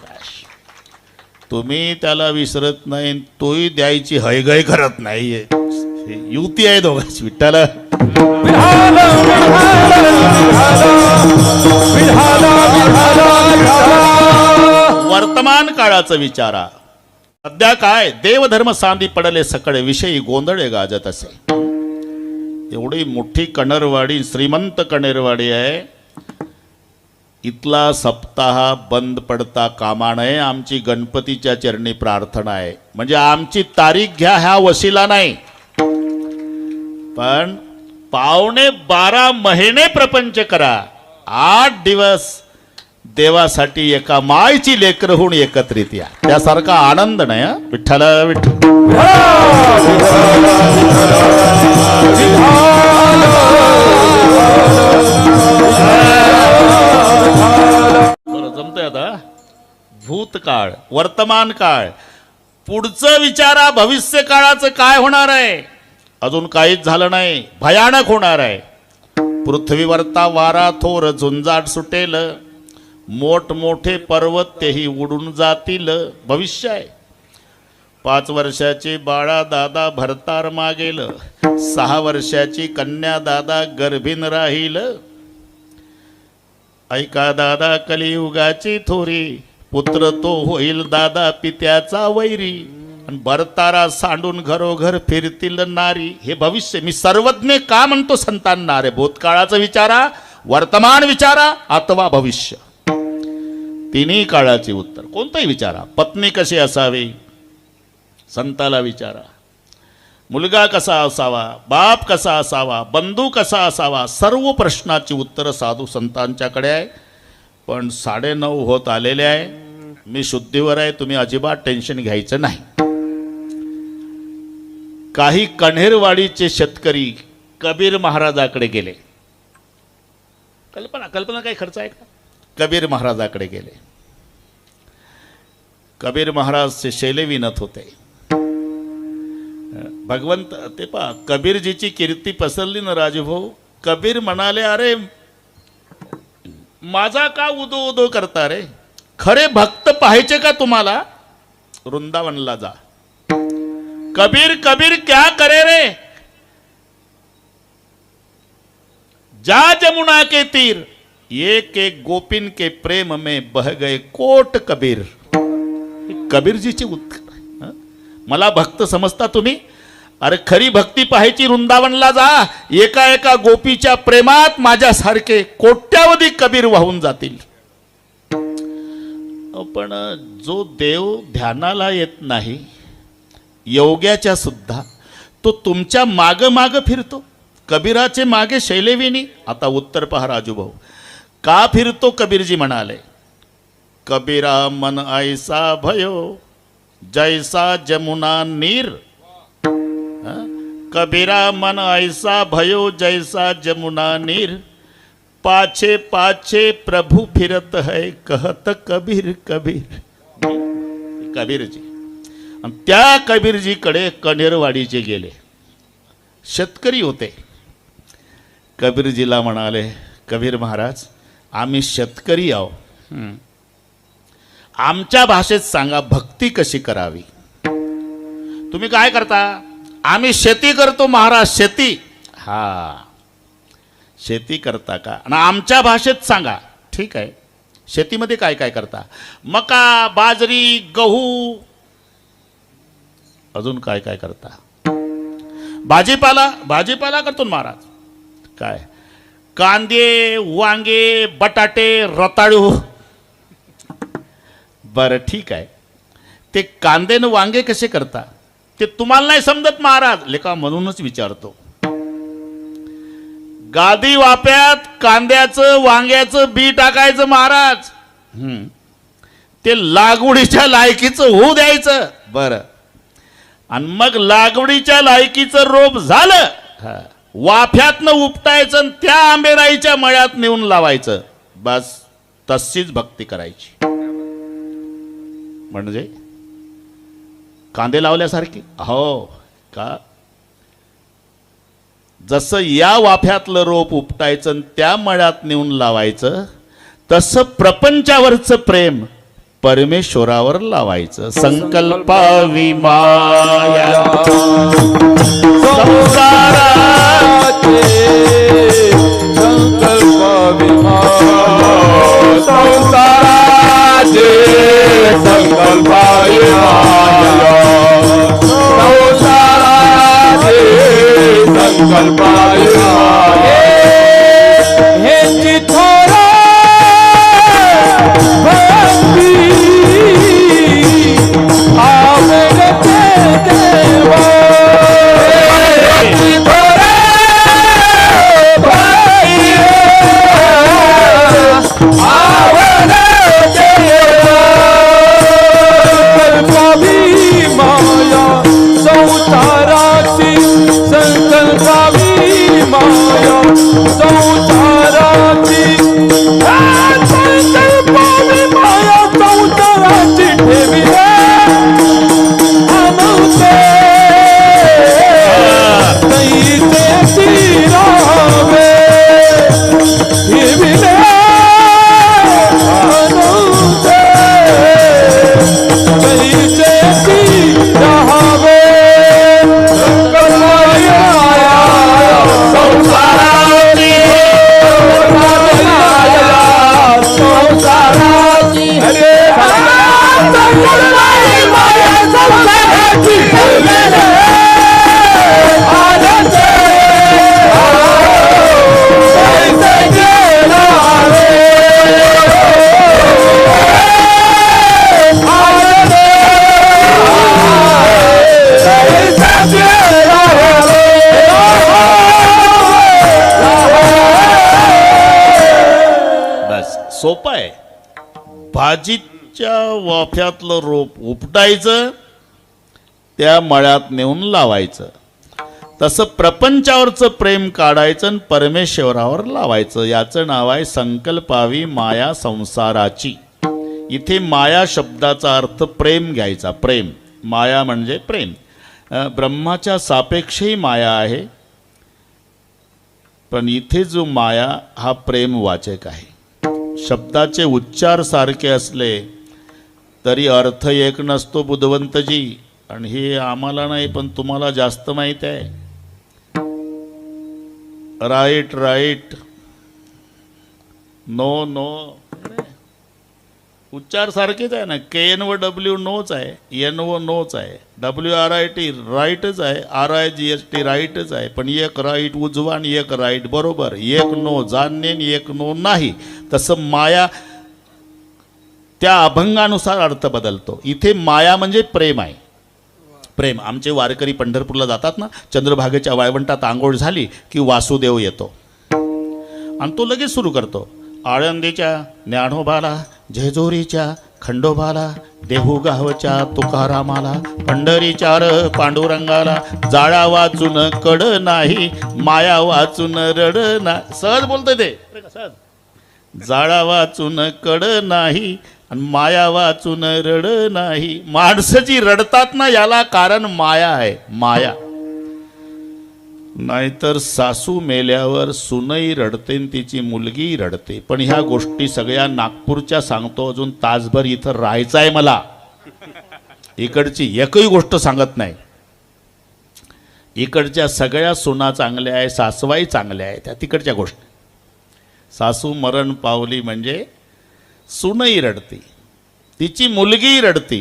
तुम्ही त्याला विसरत नाही. तोही द्यायची हयगय करत नाही. युती आहे दोघांची. विठ्ठल वर्तमान काळाचं विचारा. सध्या काय देवधर्म सांदी पडले सकळे विषयी गोंधळे गाजत असे. एवढी मोठी कणरवाडी श्रीमंत कणेरवाडी आहे. इथला सप्ताह बंद पडता कामा नये. आमची गणपतीच्या चरणी प्रार्थना आहे. म्हणजे आमची तारीख घ्या ह्या वशिला नाही. पण 12 महिने प्रपंच करा. 8 दिवस देवासाठी एका मायची लेकरं होऊन एकत्रित या. त्यासारखा आनंद नाही. विठ्ठल विठ्ठल. बरं जमतंय आता. भूतकाळ, वर्तमान काळ, पुढचं विचारा. भविष्य काळाचं काय होणार आहे. अजून काहीच झालं नाही. भयानक होणार आहे. पृथ्वीवरता वारा थोर झुंजाट सुटेल. मोठमोठे पर्वत तेही उडून जातील. भविष्य आहे. 5 वर्षाची बाळा दादा भरतार मागेल. 6 वर्षाची कन्या दादा गर्भीन राहील. ऐका दादा कलियुगाची थोरी. पुत्र तो होईल दादा पित्याचा वैरी. आणि भरतारा सांडून घरोघर फिरतील नारी. हे भविष्य. मी सर्वज्ञ का म्हणतो संतांना. रे भूतकाळाचं विचारा, वर्तमान विचारा अथवा भविष्य. तिन्ही काळाचे उत्तर कोणतंही विचारा. पत्नी कशी असावी संताला विचारा. मुलगा कसा असावा, बाप कसा असावा, बंधू कसा असावा. सर्व प्रश्नाची उत्तरं साधू संतांच्याकडे आहे. पण 9:30 होत आलेले आहे. मी शुद्धीवर आहे. तुम्ही अजिबात टेन्शन घ्यायचं नाही. काही कण्हेरवाडीचे शेतकरी कबीर महाराजाकडे गेले. कल्पना काही खर्च आहे का. कबीर महाराजाकडे गेले. कबीर महाराज शैले विणत होते. भगवंत ते पहा कबीरजीची कीर्ती पसरली ना राजभाऊ. कबीर म्हणाले अरे माझा का उदो उदो करता रे. खरे भक्त पाहायचे का तुम्हाला? वृंदावनला जा. कबीर कबीर क्या करे रे, जा जमुना के तीर, एक एक गोपिन के प्रेम में बह गए कोट कबीर. कबीरजीचे उत्तर. मला भक्त समजता तुम्ही? अरे खरी भक्ती पाहायची वृंदावनला जा. एका एका गोपीच्या प्रेमात माझ्यासारखे कोट्यावधी कबीर वाहून जातील. पण जो देव ध्यानाला येत नाही, योग्याच्या सुद्धा, तो तुमच्या माग माग फिरतो. कबीराचे मागे शैलेविनी. आता उत्तर पहा राजूभाऊ, का फिरतो? कबीरजी म्हणाले, कबीरा मन ऐसा भयो जैसा जमुना नीर. कबीरा मन ऐसा भयो जैसा जमुना नीर, पाछे पाछे प्रभु फिरत है कहत कबीर कबीर. कबीरजी. आणि त्या कबीरजीकडे कणेरवाडीचे गेले. शेतकरी होते. कबीरजीला म्हणाले, कबीर महाराज आम्ही शेतकरी आहो, आमच्या भाषेत सांगा भक्ती कशी करावी. तुम्ही काय करता? आम्ही शेती करतो महाराज. शेती. हा, शेती करता का? आणि आमच्या भाषेत सांगा. ठीक आहे, शेतीमध्ये काय काय करता? मका, बाजरी, गहू, अजून काय काय करता? भाजीपाला. भाजीपाला करतो महाराज. काय? कांदे, वांगे, बटाटे, रताळू. बरं ठीक आहे, ते कांदे न वांगे कसे करता ते तुम्हाला नाही समजत महाराज. लेका म्हणूनच विचारतो. गादी वाप्यात कांद्याचं वांग्याचं बी टाकायचं महाराज. ते लागवडीच्या लायकीचं होऊ द्यायचं. बरं, आणि मग लागवडीच्या लायकीचं रोप झालं, वाफ्यातनं उपटायचं आणि त्या आंबेराईच्या मळ्यात नेऊन लावायचं. बस तशीच भक्ती करायची. म्हणजे कांदे लावल्यासारखी. हो का? जसं या वाफ्यातलं रोप उपटायचं आणि त्या मळ्यात नेऊन लावायचं, तसं प्रपंचावरचं प्रेम परमेश्वरावर लावायचं. संकल्पावी माया संसाराचे, संकल्पावी माया संसाराचे, संकल्पावी माया संसाराचे, संकल्पावी माया. हे चिथोरा भक्ती आवडते देवा. संसाराची, संकल्पावी माया संसाराची, संकल्पावी माया संसाराची ठेविले अनंते तैसे राहावे. ठेविले अनंते तैसे राहावे. सोपं आहे. भाजीच्या वाफ्यातलं रोप उपटायचं, त्या मळ्यात नेऊन लावायचं. तसं प्रपंचावरचं प्रेम काढायचं आणि परमेश्वरावर लावायचं. याचं नाव आहे संकल्पावी माया संसाराची. इथे माया शब्दाचा अर्थ प्रेम घ्यायचा. प्रेम, माया म्हणजे प्रेम. ब्रह्माच्या सापेक्षही माया आहे, पण इथे जो माया हा प्रेम वाचक आहे. शब्दाचे उच्चार सारखे असले तरी अर्थ एक नसतो बुद्धवंतजी. आणि हे आम्हाला नाही पण तुम्हाला जास्त माहित आहे. राईट राईट, नो नो, उच्चार सारखेच आहे ना. KN व W नोच आहे, N व नोच आहे, WRIT राईटच आहे, RIGST राईटच आहे. पण एक राईट उजवा आणि एक राईट बरोबर, एक नो जाणणे आणि एक नो नाही. तसं माया त्या अभंगानुसार अर्थ बदलतो. इथे माया म्हणजे प्रेम आहे. प्रेम. आमचे वारकरी पंढरपूरला जातात ना, चंद्रभागेच्या वाळवंटात आंघोळ झाली की वासुदेव येतो आणि तो लगेच सुरू करतो. आळंदीच्या ज्ञानोबाला, जेजुरीच्या खंडोबाला, देहूगावच्या तुकारामाला, पंढरीच्या पांडुरंगाला, जाळा वाचून कड नाही, माया वाचून रड नाही. सहज बोलतोय ते, सहज. जाळा वाचून कड नाही आणि माया वाचून रड नाही. माणसं जी रडतात ना याला कारण माया आहे, माया. नाहीतर सासू मेल्यावर सुनई रडते आणि तिची मुलगी रडते. पण ह्या गोष्टी सगळ्या नागपूरच्या सांगतो. अजून तासभर इथं राहायचं आहे मला. इकडची एकही गोष्ट सांगत नाही. इकडच्या सगळ्या सुना चांगल्या आहे, सासवाई चांगल्या आहे. त्या तिकडच्या गोष्टी. सासू मरण पावली म्हणजे सुनई रडती, तिची मुलगी रडती.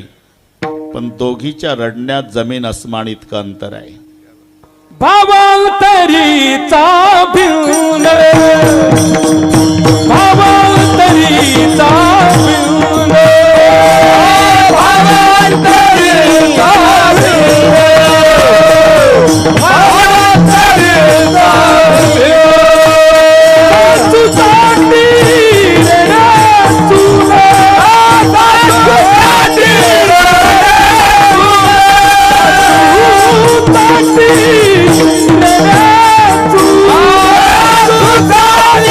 पण दोघीच्या रडण्यात जमीन अस्मान इतकं अंतर आहे. भावांतरीचा भिवून, भावांतरीचा भिवून, भावांतरीचा भिवून, भावांतरीचा भिवून. तुझ्यासाठी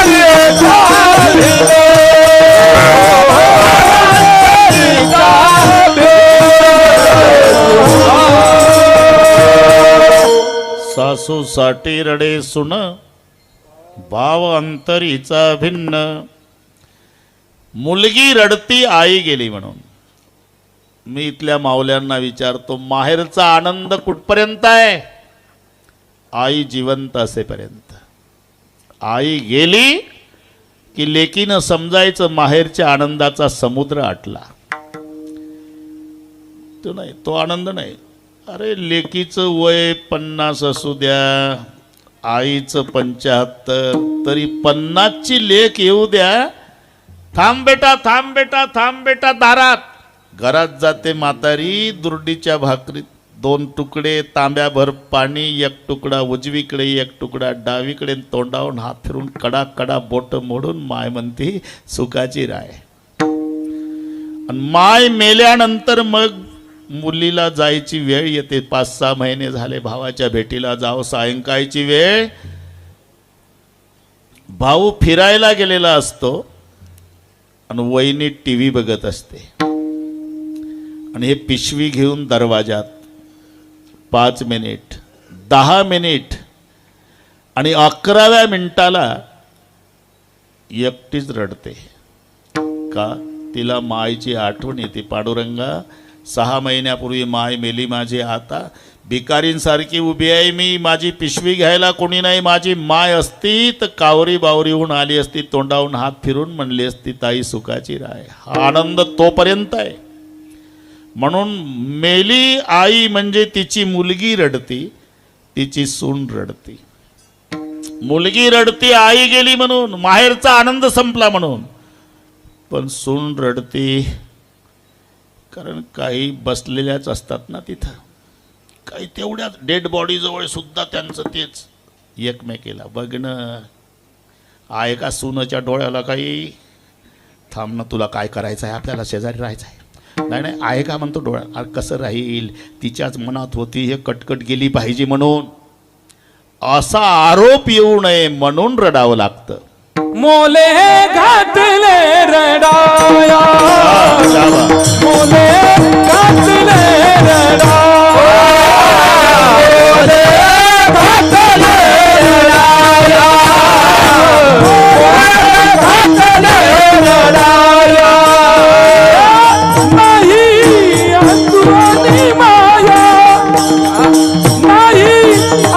रे तुला, तुझ्यासाठी रे तुझ्यासाठी. सासू साठी रडे सुन, भाव अंतरीचा भिन्न. मुलगी रडती आई गेली म्हणून. मी इथल्या माऊल्यांना विचारतो, माहेरचा आनंद कुठपर्यंत आहे? आई जिवंत असेपर्यंत. आई गेली की लेकीनं समजायचं माहेरच्या आनंदाचा समुद्र आटला. तो नाही, तो आनंद नाही. अरे लेकीचं वय 50 असू द्या, आईचं 75, तरी 50ची लेक येऊ द्या. थांब बेटा, थांब बेटा, थांब बेटा दारात. घरात जाते म्हातारी, दुर्डीच्या भाकरीत 2 तुकडे, तांब्याभर पाणी, 1 तुकडा उजवीकडे, 1 तुकडा डावीकडे, तोंडावून हात फिरून कडा कडा बोट मोडून माय म्हणती सुखाची राय. आणि माय मेल्यानंतर मग मुलीला जायची वेळ येते. 5-6 महिने झाले भावाच्या भेटीला जाव, सायंकाळची वेळ. भाऊ फिरायला गेलेला असतो आणि वहिनी TV बघत असते. आणि हे पिशवी घेऊन दरवाजात 5 मिनिट, 10 मिनिट आणि 11व्या मिनिटाला एकटीच रडते. का? तिला मायची आठवण येते. पांडुरंगा, 6 महिन्यापूर्वी माय मेली माझी, आता भिकारींसारखी उभी आहे मी. माझी पिशवी घ्यायला कोणी नाही. माझी माय असती तर कावरी बावरी होऊन आली असती, तोंडावून हात फिरून म्हणली असती ताई सुखाची राय. हा आनंद तोपर्यंत आहे. म्हणून मेली आई म्हणजे तिची मुलगी रडती, तिची सून रडती. मुलगी रडती आई गेली म्हणून, माहेरचा आनंद संपला म्हणून. पण सून रडती कारण काही बसलेल्याच असतात ना तिथं. काही तेवढ्याच डेड बॉडी जवळ सुद्धा त्यांचं तेच एकमेकीला बघणं. आहे का सूनच्या डोळ्याला काही? थांब ना, तुला काय करायचं आहे? आपल्याला शेजारी राहायचं आहे. नाही नाही, आहे का म्हणतो डोळ्या. अरे कसं राहील? तिच्याच मनात होती हे कटकट गेली पाहिजे म्हणून. असा आरोप येऊ नये म्हणून रडावं लागतं. मोले घातले रडाया मोले घातले रडाया मोले घातले रडाया मोले घातले रडाया नाही अंतुनी माया नाही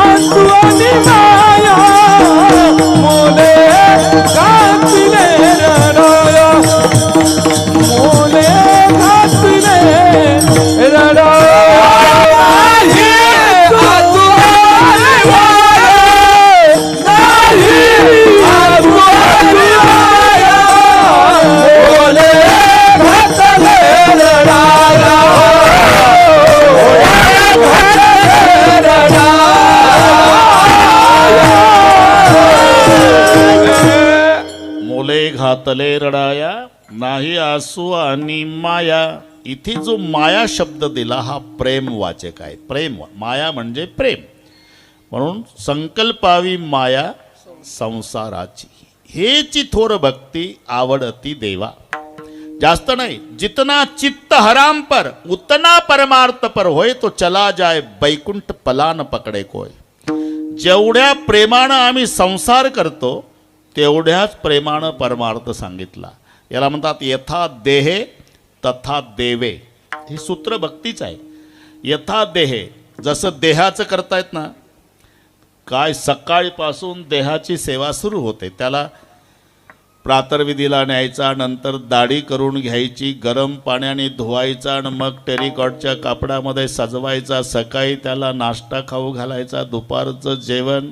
अंतुनी माया मोले घातले रडाया मोले घातले रडाया नाही अंतुनी माया नाही अंतुनी माया मोले घातले रडाया मोले घातले रडाया नाही आसू आणि माया. इथे जो माया शब्द दिला हा प्रेम वाचक आहे. प्रेम माया म्हणजे प्रेम. म्हणून संकल्पावी माया संसाराची हेची थोर भक्ती आवडती देवा. जास्त नाही. जितना चित्त हराम पर उतना परमार्थ पर होय तो चला जाय बैकुंठ पलान पकडे कोय. जेवढ्या प्रेमानं आम्ही संसार करतो तेवढ्याच प्रेमानं परमार्थ सांगितला. याला म्हणतात यथा देहे तथा देवे. हे सूत्र भक्तीच आहे. यथा देहे जसं देहाचं करतायत ना, काय सकाळीपासून देहाची सेवा सुरू होते. त्याला प्रातर्विधीला न्यायचा, नंतर दाढी करून घ्यायची, गरम पाण्याने धुवायचा आणि मग टेरिकॉटच्या कापडामध्ये सजवायचा. सकाळी त्याला नाश्ता खाऊ घालायचा, दुपारचं जेवण,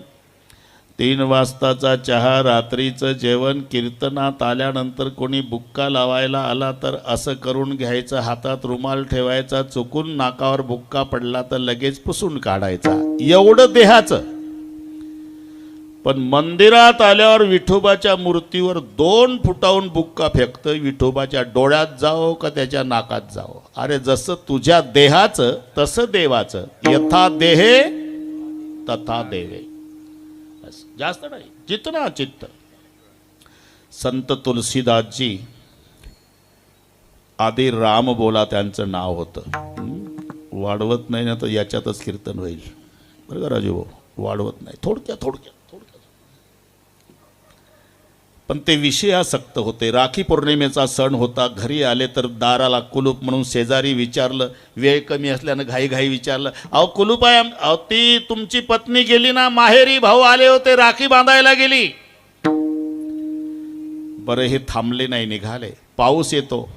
3 वाजताचा चहा, रात्रीचं जेवण. कीर्तनात आल्यानंतर कोणी बुक्का लावायला आला तर असं करून घ्यायचं, हातात रुमाल ठेवायचा, चुकून नाकावर बुक्का पडला तर लगेच पुसून काढायचा. एवढं देहाचं. पण मंदिरात आल्यावर विठोबाच्या मूर्तीवर 2 फुटाहून बुक्का फेकतं. विठोबाच्या डोळ्यात जावो का त्याच्या नाकात जावो. अरे जसं तुझ्या देहाचं तसं देवाचं. यथा देहे तथा देवे. जास्त नाही. जितना चित्त. संत तुलसीदासजी आधी राम बोला त्यांचं नाव होतं. वाढवत नाही ना तर याच्यातच कीर्तन होईल बरं का राजू भाऊ. वाढवत नाही. थोडक्यात थोडक्यात थोडक्यात. पण ते विषयासक्त होते. राखी पौर्णिमेचा सण होता. घरी आले तर दाराला कुलूप म्हणून शेजारी विचारलं. वेळ कमी असल्यानं घाईघाई विचारलं, अहो कुलूप आहे. अहो ती तुमची पत्नी गेली ना माहेरी, भाऊ आले होते, राखी बांधायला गेली. बरं हे थांबले नाही, निघाले. पाऊस येतो,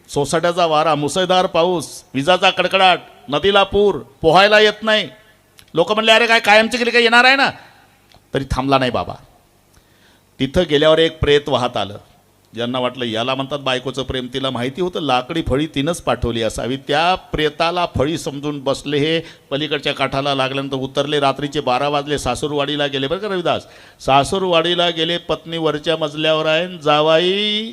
सोसाट्याचा वारा, मुसळधार पाऊस, विजाचा कडकडाट, नदीला पूर, पोहायला येत नाही. लोक म्हणले अरे काय कायमची गेली काय येणार आहे ना. तरी थांबला नाही बाबा. तिथं गेल्यावर एक प्रेत वाहत आलं. ज्यांना वाटलं याला म्हणतात बायकोचं प्रेम. तिला माहिती होतं लाकडी फळी तिनंच पाठवली असावी. त्या प्रेताला फळी समजून बसले. हे पलीकडच्या काठाला लागल्यानंतर उतरले. रात्रीचे 12 वाजले. सासूरवाडीला गेले बरं का रविदास. सासूरवाडीला गेले. पत्नी वरच्या मजल्यावर आहे. जावाई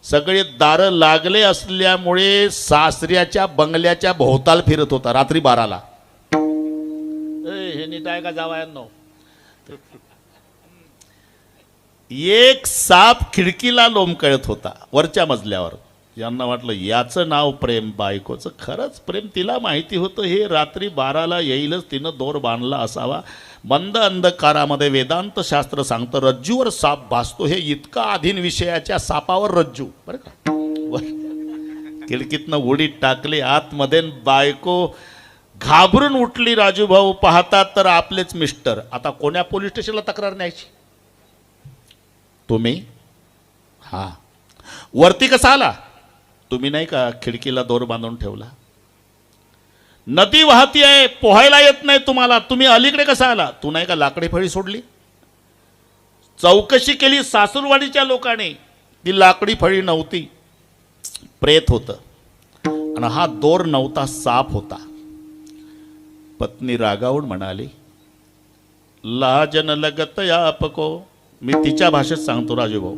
सगळे दारं लागले असल्यामुळे सासऱ्याच्या बंगल्याच्या भोवताल फिरत होता रात्री 12ला. हे नीट आहे का जावायांनो. एक साप खिडकीला लोंबकळत होता वरच्या मजल्यावर. यांना वाटलं याचं नाव प्रेम, बायकोचं खरंच प्रेम. तिला माहिती होतं हे रात्री 12ला येईलच, तिनं दोर बांधला असावा. मंद अंधकारामध्ये वेदांत शास्त्र सांगतं रज्जूवर साप भासतो. हे इतका अधीन विषयाच्या सापावर रज्जू बरं का. खिडकीतनं उडी टाकली आतमध्ये. बायको घाबरून उठली. राजूभाऊ पाहतात तर आपलेच मिस्टर. आता कोण्या पोलीस स्टेशनला तक्रार न्यायची. तुम्ही हा वरती कसा आला. तुम्ही नाही का खिडकीला दोर बांधून ठेवला. नदी वाहती आहे, पोहायला येत नाही तुम्हाला, तुम्ही अलीकडे कसा आला. तू नाही का लाकडी फळी सोडली. चौकशी केली सासूरवाडीच्या लोकांनी. ती लाकडी फळी नव्हती, प्रेत होतं आणि हा दोर नव्हता, साप होता. पत्नी रागावून म्हणाली लाजन लगत आपको. मी तिच्या भाषेत सांगतो राजूभाऊ.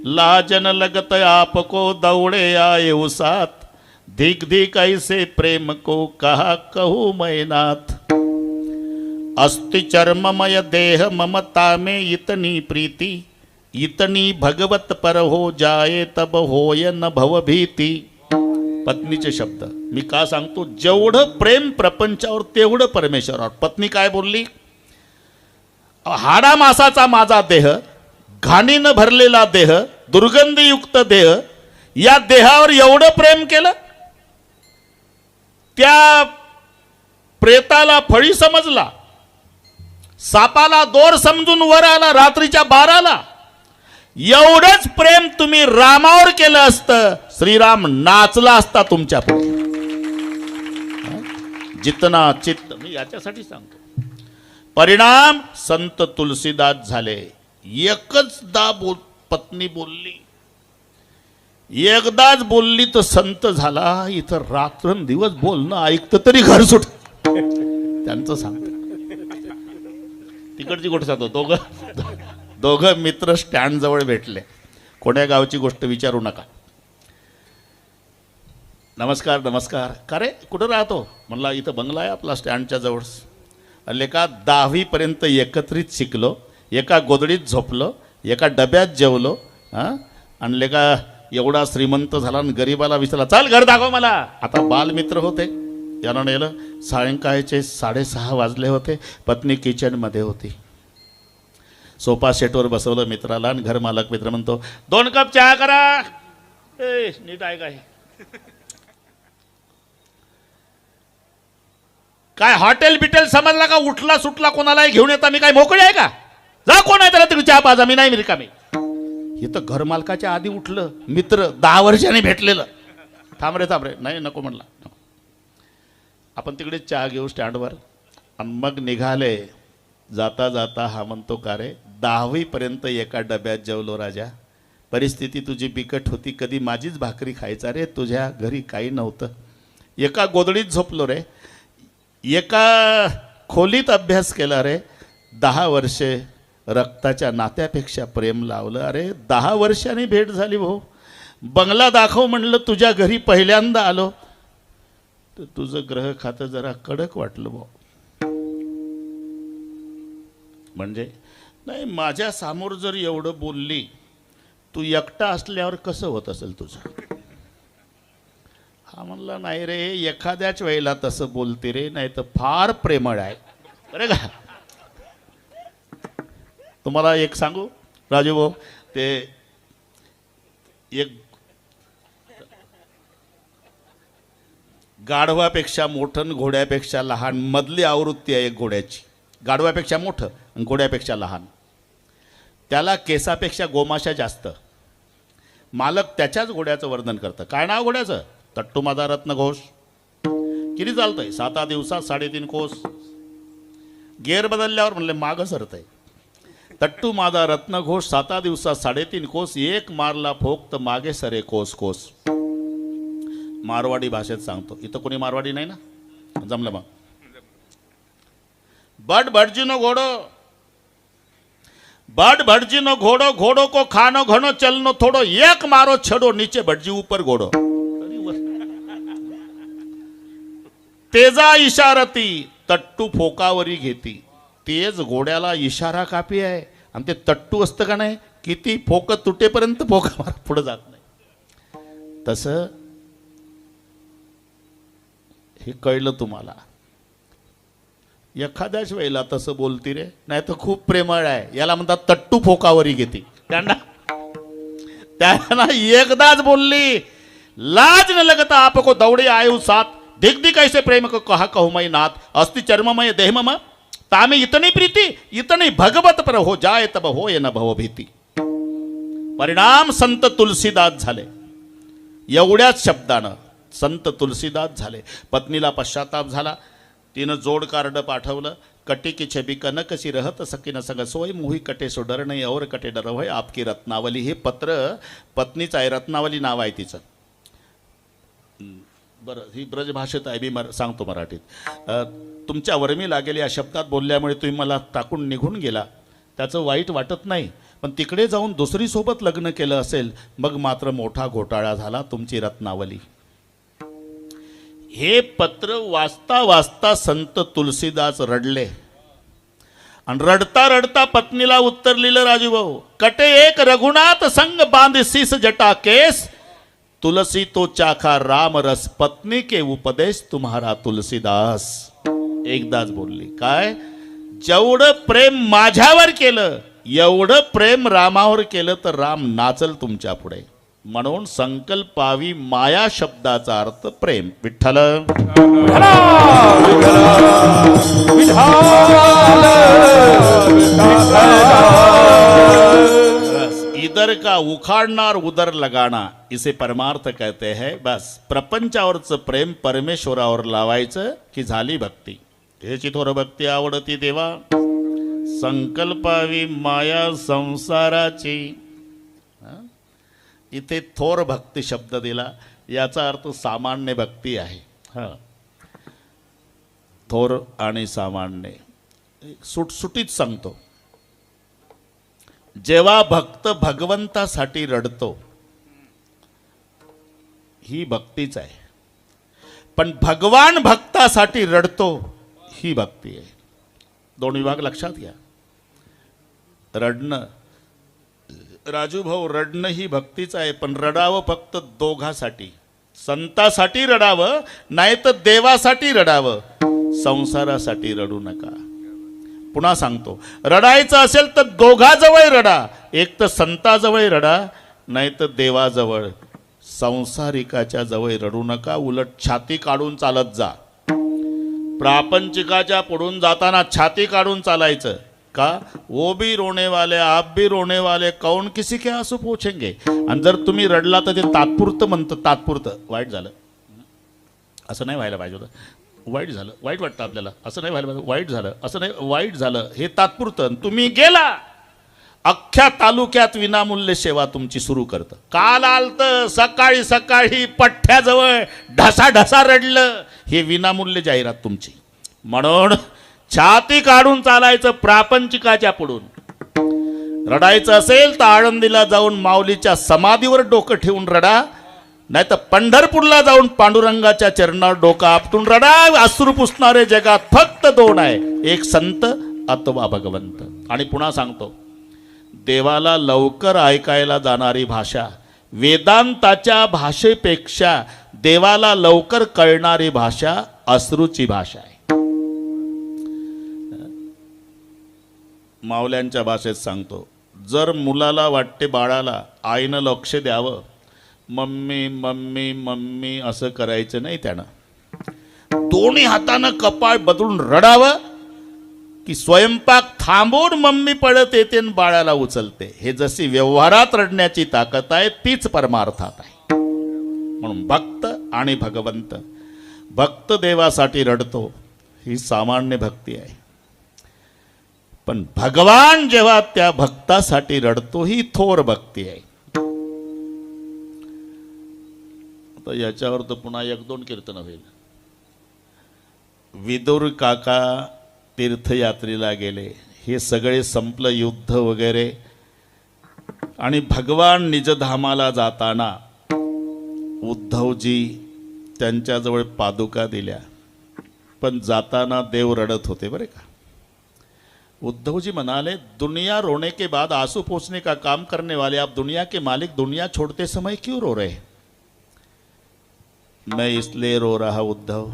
लाजन लगत आपको दौड़े आए उसात. धिक धिक ऐसे प्रेम को कहा कहूँ मैं नाथ. अस्ति चर्ममय देह ममता में इतनी प्रीति. इतनी भगवत पर हो जाए तब होय न भवभीती. पत्नीचे शब्द मी का सांगतो, जेवढं प्रेम प्रपंचावर तेवढं परमेश्वरावर. पत्नी काय बोलली, हाडा मासाचा माझा देह, घाणीनं भरलेला देह, दुर्गंधयुक्त देह, या देहावर एवढं प्रेम केलं. त्या प्रेताला फळी समजला, सापाला दोर समजून वर आला रात्रीच्या 12ला. एवढंच प्रेम तुम्ही रामावर केलं असतं, श्रीराम नाचला असता तुमच्या पुढे. जितना चित्त, मी याच्यासाठी सांगतो. परिणाम संत तुलसीदास झाले. एकचदा पत्नी बोलली, एकदाच बोलली तर संत झाला. इथं रात्रंदिवस बोलणं ऐकतं तरी घर सुट. त्यांचं सांगतो, तिकडची गोष्ट सांगतो. दोघं मित्र स्टँड जवळ भेटले. कोण्या गावची गोष्ट विचारू नका. नमस्कार नमस्कार. का रे कुठं राहतो? म्हणला इथं बंगला आहे आपला स्टँडच्या जवळ. अल्ले का 10वी पर्यंत एकत्रित शिकलो, एका गोदडीत झोपलो, एका डब्यात जेवलो. हां आणले का एवढा श्रीमंत झाला आणि गरीबाला विचारला चल घर दाखव मला. आता बालमित्र होते, यानं नेलं. सायंकाळचे 6:30 वाजले होते. पत्नी किचनमध्ये होती. सोफा सेटवर बसवलं मित्राला आणि घर मालक मित्र म्हणतो 2 कप चहा करा. ए नीट आहे काय हॉटेल बिटेल समजला का? उठला सुटला कोणालाही घेऊन येता मी काय मोकळे आहे का? जा कोण आहे त्याला तिकडे चहा पाजा, मी नाही रिकामी. हे तर घर मालकाच्या आधी उठलं. मित्र 10 वर्षांनी भेटलेलं. थांब रे नाही नको म्हणला. आपण तिकडे चहा घेऊ स्टँडवर. आणि मग निघाले. जाता जाता हा म्हणतो का रे 10वी पर्यंत एका डब्यात जेवलो राजा. परिस्थिती तुझी बिकट होती, कधी माझीच भाकरी खायचा रे, तुझ्या घरी काही नव्हतं. एका गोदडीत झोपलो रे, एका खोलीत अभ्यास केला रे. 10 वर्षे रक्ताच्या नात्यापेक्षा प्रेम लावलं. अरे 10 वर्षांनी भेट झाली भाऊ. बंगला दाखव म्हणलं, तुझ्या घरी पहिल्यांदा आलो तर तुझं ग्रह खातं जरा कडक वाटलं भाऊ. म्हणजे नाही, माझ्या समोर जर एवढं बोलली, तू एकटा असल्यावर कसं होत असेल तुझं? हा म्हणला नाही रे, एखाद्याच वेळेला तसं बोलते रे, नाही तर फार प्रेमळ आहे. बरं का? तुम्हाला एक सांगू राजू भाऊ, ते एक गाढवापेक्षा मोठं घोड्यापेक्षा लहान मधली आवृत्ती आहे एक घोड्याची. गाढवापेक्षा मोठं आणि घोड्यापेक्षा लहान. त्याला केसापेक्षा गोमाशा जास्त. मालक त्याच्याच घोड्याचं वर्णन करतं. काय नाव घोड्याचं? तट्टू माझा रत्न घोष. किती चालतंय? 7 दिवसात 3.5 कोस. गेअर बदलल्यावर म्हणले मागं सरतंय. तट्टू माझा रत्न घोष 7 दिवसात 3.5 कोस. एक मारला फोक तर मागे सरे कोस कोस. मारवाडी भाषेत सांगतो. इथं कोणी मारवाडी नाही ना? जमलं मग. बड भटजीनो घोडो, बड भटजीनो घोडो, घोडो को खानो घनो चलनो थोडो, एक मारो छडो नीचे भटजी ऊपर घोडो. तेजा इशारती तट्टू फोकावरी घेती. तेज घोड्याला इशारा कापी आहे. आणि ते तट्टू असतं का नाही, किती फोक तुटेपर्यंत फोका मार पुढे जात नाही. तसं हे कळलं तुम्हाला. एखाद्याच वेळेला तसं बोलती रे, नाही तर खूप प्रेमळ आहे. याला म्हणतात तट्टू फोकावरी घेते. त्यांना एकदाच बोलली, लाज न लगता आपको दौड़े आयु साथ, दिख दिख ऐसे प्रेम को कहा कहूमय नाथ, अस्ति चर्ममय देहमम तामे इतनी प्रीति, इतनी भगवत पर हो जाए तब होय न भव भीती. परिणाम संत तुलसीदास झाले. एवढ्याच शब्दानं संत तुलसीदास झाले. पत्नीला पश्चाताप झाला. तिनं जोड कार्ड पाठवलं. कटी की छबी कनक सी रहत सकीन संग सोय, मुही कटे सो डर नाही और कटे डर होय आपकी रत्नावली. हे पत्र पत्नीचं आहे. रत्नावली नाव आहे तिचं. बरं, ही ब्रजभाषेत आहे, मी सांगतो मराठीत. तुमच्या वर्मी लागेल या शब्दात बोलल्यामुळे तुम्ही मला टाकून निघून गेला, त्याचं वाईट वाटत नाही. पण तिकडे जाऊन दुसरीसोबत लग्न केलं असेल, मग मात्र मोठा घोटाळा झाला. तुमची रत्नावली. हे पत्र वाचता वाचता संत तुलसीदास रडले. आणि रडता रडता पत्नीला उत्तर लिहिलं राजूभाऊ, कटे एक रघुनाथ संग बांध शीस जटा केस, तुलसी तो चाखा राम रस, पत्नी के उपदेश तुम्हारा तुलसीदास. एकदाच बोलली काय, जेवढं प्रेम माझ्यावर केलं एवढं प्रेम रामावर केलं तर राम नाचल तुमच्या पुढे. म्हणून संकल्पावी माया शब्दाचा अर्थ प्रेम. विठ्ठल इधर का उखाड़नार उधर लगाना इसे परमार्थ कहते हैं. बस प्रपंचावरचं प्रेम परमेश्वरावर लावायचं की झाली भक्ती. ह्याची थोर भक्ती आवडती देवा, संकल्पावी माया संसाराची. इथे थोर भक्ती शब्द दिला, याचा अर्थ सामान्य भक्ती आहे. हा, थोर आणि सामान्य सुटसुटीत सांगतो. जेव्हा भक्त भगवंतासाठी रडतो ही भक्तीच आहे, पण भगवान भक्तासाठी रडतो ही भक्ती आहे. दोन विभाग लक्षात घ्या. रडणं, राजूभाऊ रडणं ही भक्तीच आहे, पण रडावं फक्त दोघासाठी. संतासाठी रडावं, नाही तर देवासाठी रडावं. संसारासाठी रडू नका. पुन्हा सांगतो, रडायचं असेल तर दोघाजवळ रडा. एक तर संताजवळ रडा, नाही तर देवाजवळ. संसारिकाच्या जवळ रडू नका, उलट छाती काढून चालत जा. प्रापंचिकाच्या पुढून जाताना छाती काढून चालायचं. का, वो भी रोने वाले आप भी रोने वाले, कौन किसी के आंसू पोछेंगे. आणि जर तुम्ही रडला तर ते तात्पुरतं म्हणतं. तात्पुरतं. वाईट झालं, असं नाही व्हायला पाहिजे होतं. वाईट झालं, वाईट वाटतं आपल्याला, असं नाही व्हायला पाहिजे. वाईट झालं, असं नाही, वाईट झालं, हे तात्पुरतं. तुम्ही गेला, अख्ख्या तालुक्यात विनामूल्य सेवा तुमची सुरू करतं. काल आलतं सकाळी सकाळी पठ्ठ्याजवळ ढसा ढसा रडलं, हे विनामूल्य जाहिरात तुमची. म्हणून छाती काढून चालायचं प्रापंचिकाच्या पुढून. रडायचं असेल तर आळंदीला जाऊन माऊलीच्या समाधीवर डोकं ठेवून रडा, नाही तर पंढरपूरला जाऊन पांडुरंगाच्या चरणावर डोकं आपटून रडा. अश्रू पुसणारे जगात फक्त दोन आहे, एक संत अथवा भगवंत. आणि पुन्हा सांगतो, देवाला लवकर ऐकायला जाणारी भाषा, वेदांताच्या भाषेपेक्षा देवाला लवकर कळणारी भाषा अश्रूची भाषा आहे. माऊल्यांच्या भाषेत सांगतो, जर मुलाला वाटते बाळाला आईनं लक्ष द्यावं, मम्मी मम्मी मम्मी असं करायचं नाही. त्यानं दोन्ही हातानं कपाळ बदलून रडावं, की स्वयंपाक थांबवून मम्मी पळत येते आणि बाळाला उचलते. हे जशी व्यवहारात रडण्याची ताकद आहे, तीच परमार्थात आहे. म्हणून भक्त आणि भगवंत. भक्त देवासाठी रडतो ही सामान्य भक्ती आहे, पण भगवान जेव्हा त्या भक्तासाठी रडतो ही थोर भक्ती आहे. आता याच्यावर तर पुन्हा एक दोन कीर्तन होईल. विदुर काका तीर्थयात्रेला गेले, हे सगळे संपलं युद्ध वगैरे, आणि भगवान निजधामाला जाताना उद्धवजी त्यांच्याजवळ पादुका दिल्या, पण जाताना देव रडत होते बरे का. उद्धवजी म्हणाले, दुनिया रोने के बाद आंसू पोंछने का काम करने वाले आप दुनिया के मालिक, दुनिया छोड़ते समय क्यों रो रहे. मैं इसलिए रो रहा उद्धव,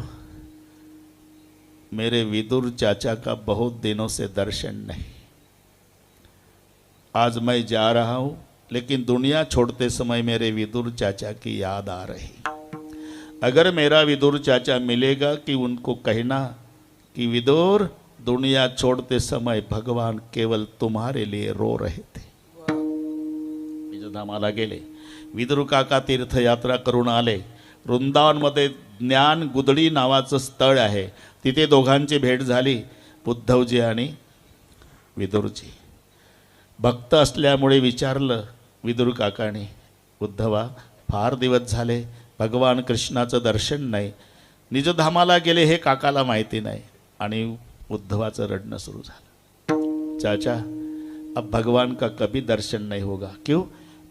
मेरे विदुर चाचा का बहुत दिनों से दर्शन नहीं. आज मैं जा रहा हूं, लेकिन दुनिया छोड़ते समय मेरे विदुर चाचा की याद आ रही. अगर मेरा विदुर चाचा मिलेगा कि उनको कहना कि विदुर, दुनिया छोड़ते समय भगवान केवल तुम्हारे लिए रो रहे थे. निजधामाला गेले, विदुर काका तीर्थयात्रा करून आले. वृंदावनमध्ये ज्ञान गुदडी नावाचं स्थळ आहे, तिथे दोघांची भेट झाली, उद्धवजी आणि विदुरजी. भक्त असल्यामुळे विचारलं विदुर काकाने, उद्धवा फार दिवस झाले भगवान कृष्णाचं दर्शन नाही, निजधामाला गेले हे काकाला माहिती नाही. आणि उद्धवाचं रडणं सुरू झालं. चाचा, अब भगवान का कभी दर्शन नहीं होगा. क्यों?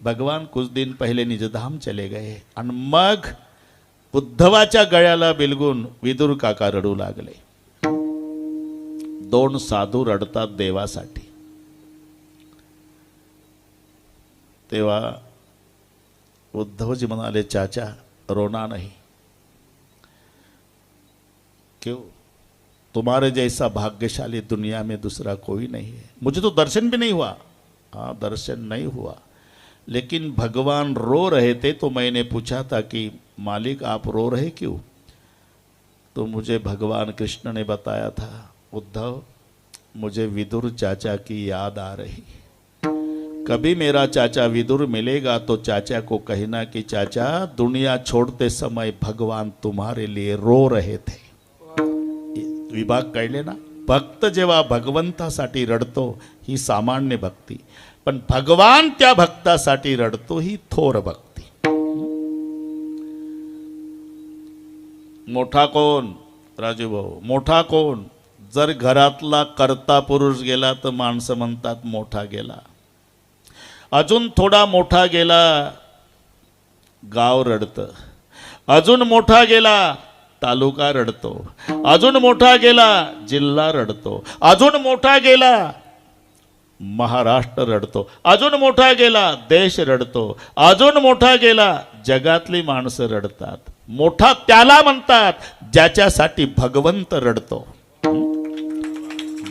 भगवान कुछ दिन पहले निजधाम चले गए. आणि मग उद्धवाच्या गळ्याला बिलगून विदुर काका रडू लागले. दोन साधू रडतात देवासाठी. तेव्हा उद्धवजी म्हणाले, चाचा रोना नहीं, क्यों? तुम्हारे जैसा भाग्यशाली दुनिया में दूसरा कोई नहीं है. मुझे तो दर्शन भी नहीं हुआ. हाँ, दर्शन नहीं हुआ, लेकिन भगवान रो रहे थे तो मैंने पूछा था कि मालिक आप रो रहे क्यों? तो मुझे भगवान कृष्ण ने बताया था, उद्धव मुझे विदुर चाचा की याद आ रही. कभी मेरा चाचा विदुर मिलेगा तो चाचा को कहना कि चाचा दुनिया छोड़ते समय भगवान तुम्हारे लिए रो रहे थे. विभाग कळले ना. भक्त जेव्हा भगवंतासाठी रडतो ही सामान्य भक्ती, पण भगवान त्या भक्तासाठी रडतो ही थोर भक्ती. मोठा कोण राजू भाऊ? मोठा कोण? जर घरातला कर्ता पुरुष गेला तर माणसं म्हणतात मोठा गेला. अजून थोडा मोठा गेला गाव रडतं. अजून मोठा गेला तालुका रडतो. अजून मोठा गेला जिल्हा रडतो. अजून मोठा गेला महाराष्ट्र रडतो. अजून मोठा गेला देश रडतो. अजून मोठा गेला जगातली माणसं रडतात. मोठा त्याला म्हणतात ज्याच्यासाठी भगवंत रडतो.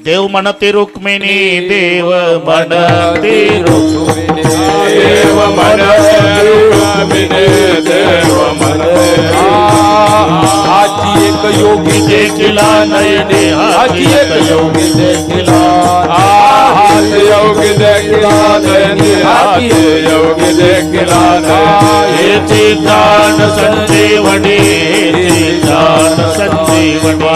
देव म्हणते रुक्मिणी, देव म्हणते रुक्मिणी, देव म्हणते रुक्मिणी, देव म्हणते. हाती एक योगी देखिला नयने, हाती एक योगी देखिला, हाती योगी देखिला नयने, हाती योगी देखिला नयने. हेचे दान संजीवनी, हेचे दान संजीवनी,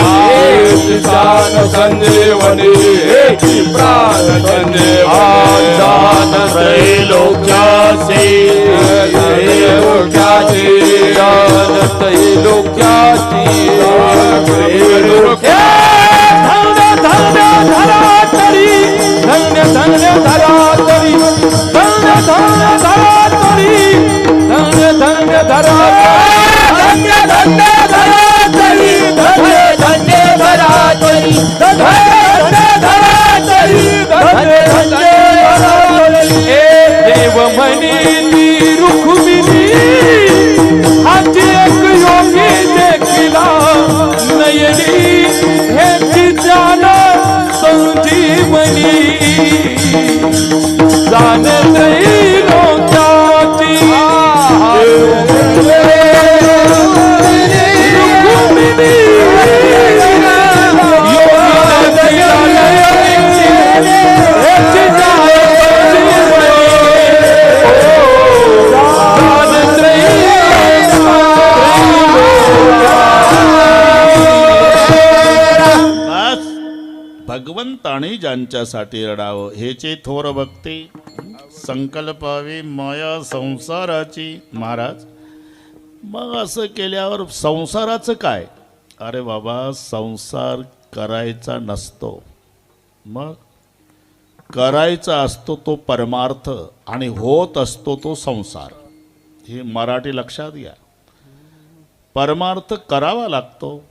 हेचे दान संजीवनी, हेचे प्राण संजीवनी. दान त्रैलोक्यासी, त्रैलोक्यासी, दान त्रैलोक्यासी. धन्य धन्य धरातरी, धन्य धन्य धरातरी, धन्य धन्य धरातरी, धन्य धन्य धरातरी, धन्य धन्य धरातरी, धन्य धन्य धरातरी, धन्य धन्य धरातरी, धन्य धन्य धरातरी. ए देव म्हणी रुक्मिणी, हाती एक योगी देखिला नयनी, हेची जान संजीवनी. जान त्रैलोक्याची रुक्मिणी, योगी देखिला नयनी, हेची जान बस भगवंताने ज्यांच्यासाठी रडावं हेचे थोर भक्ती. संकल्पावी माया संसाराची. महाराज मग असं केल्यावर संसाराचं काय? अरे बाबा संसार करायचा नसतो, मग करायचा असतो तो परमार्थ आणि होत असतो तो संसार. हे मराठी लक्षात घ्या. परमार्थ करावा लागतो,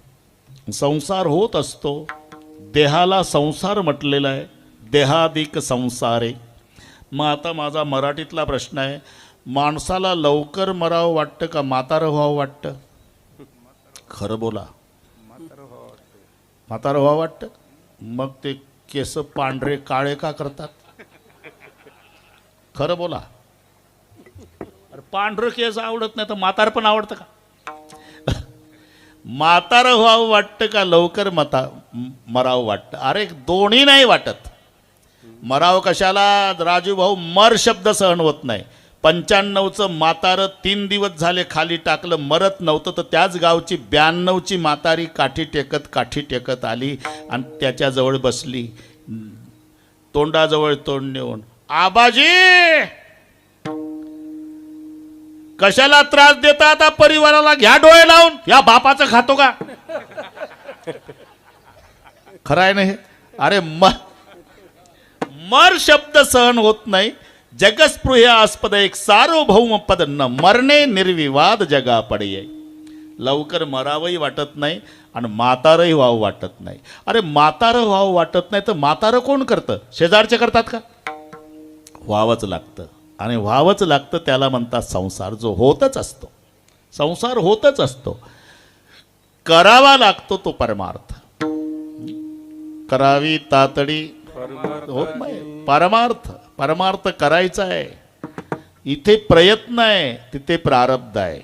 संसार होत असतो. देहाला संसार म्हटलेला आहे, देहाधिक संसारे. मग आता माझा मराठीतला प्रश्न आहे, माणसाला लवकर मरावं वाटतं का म्हातारं व्हावं वाटतं? खरं बोला. म्हातारं व्हावं वाटतं. मग ते केस पांढरे काळे का करतात? खरं बोला. अरे पांढरं केस आवडत नाही तर म्हातार पण आवडतं का? म्हातारं व्हावं वाटतं का लवकर मरावं वाटतं? अरे दोन्ही नाही वाटत. मराव कशाला राजू भाऊ? मर शब्द सहन होत नाही. 95चं म्हातारं 3 दिवस झाले खाली टाकलं, मरत नव्हतं, तर त्याच गावची 92ची म्हातारी काठी टेकत आली आणि त्याच्याजवळ बसली, तोंडाजवळ तोंड नेऊन, आबाजी कशाला त्रास देता आता परिवाराला? घ्या डोळे लावून, या बापाचं खातो का? खरं आहे ना हे? अरे मर शब्द सहन होत नाही. जगस्पृह्यास्पद एक सार्वभौम पद न मरणे निर्विवाद जगा पडे. लवकर मरावही वाटत नाही आणि म्हातारंही व्हावं वाटत नाही. अरे म्हातारं व्हावं वाटत नाही तर म्हातारं कोण करतं? शेजारचे करतात का? व्हावंच लागतं. आणि व्हावंच लागतं त्याला म्हणतात संसार. जो होतच असतो, संसार होतच असतो, करावा लागतो तो परमार्थ. करावी तातडी होत नाही. परमार्थ, परमार्थ करायचा आहे. इथे प्रयत्न आहे, तिथे प्रारब्ध आहे.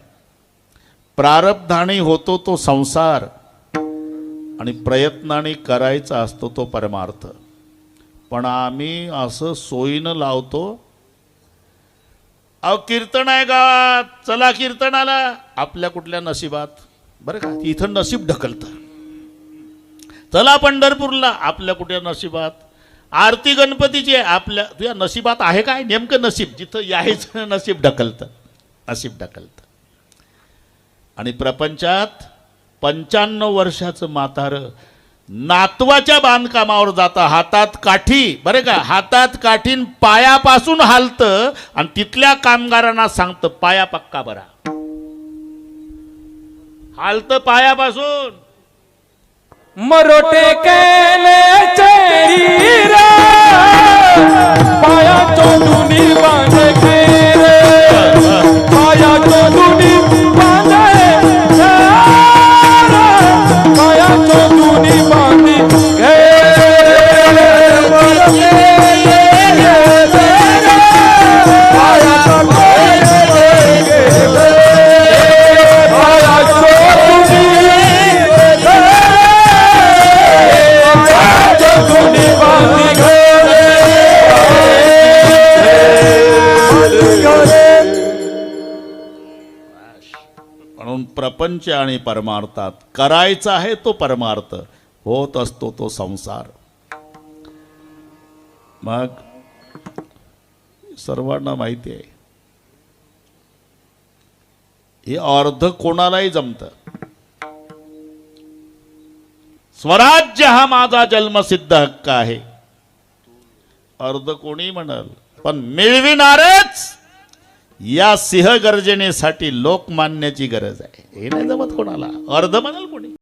प्रारब्धाने होतो तो संसार आणि प्रयत्नाने करायचा असतो तो परमार्थ. पण आम्ही असं सोयीनं लावतो. अहो कीर्तन आहे गावात, चला कीर्तनाला. आपल्या कुठल्या नशिबात? बरं का, इथं नशीब ढकलतं. चला पंढरपूरला, आपल्या कुठल्या नशिबात? आरती गणपतीची आहे, आपल्या तुझ्या नशिबात आहे काय? नेमकं नशीब जिथं यायचं नशीब ढकलतं, नशीब ढकलतं. आणि प्रपंचात 95 वर्षाचं म्हातारं नातवाच्या बांधकामावर जातं, हातात काठी, बरं का, हातात काठीन पायापासून हालतं आणि तिथल्या कामगारांना सांगतं पाया पक्का बरा. हालतं पायापासून. मरोटे केले चेरी रे, पाया चोदुनी बांधे रे, पाया चोदुनी बांधे रे, पाया चोदुनी बांधी रे. म्हणून प्रपंच आणि परमार्थात करायचा आहे तो परमार्थ, होत असतो तो संसार. मग सर्वांना माहिती आहे हे अर्ध कोणालाही जमतं. स्वराज्य हा माझा जन्मसिद्ध हक्क आहे, अर्ध कोणी म्हणाल, पण मिळविणारच या सिंह गर्जनेसाठी लोकमान्याची गरज आहे. हे नाही जमत कोणाला, अर्ध म्हणाल कोणी.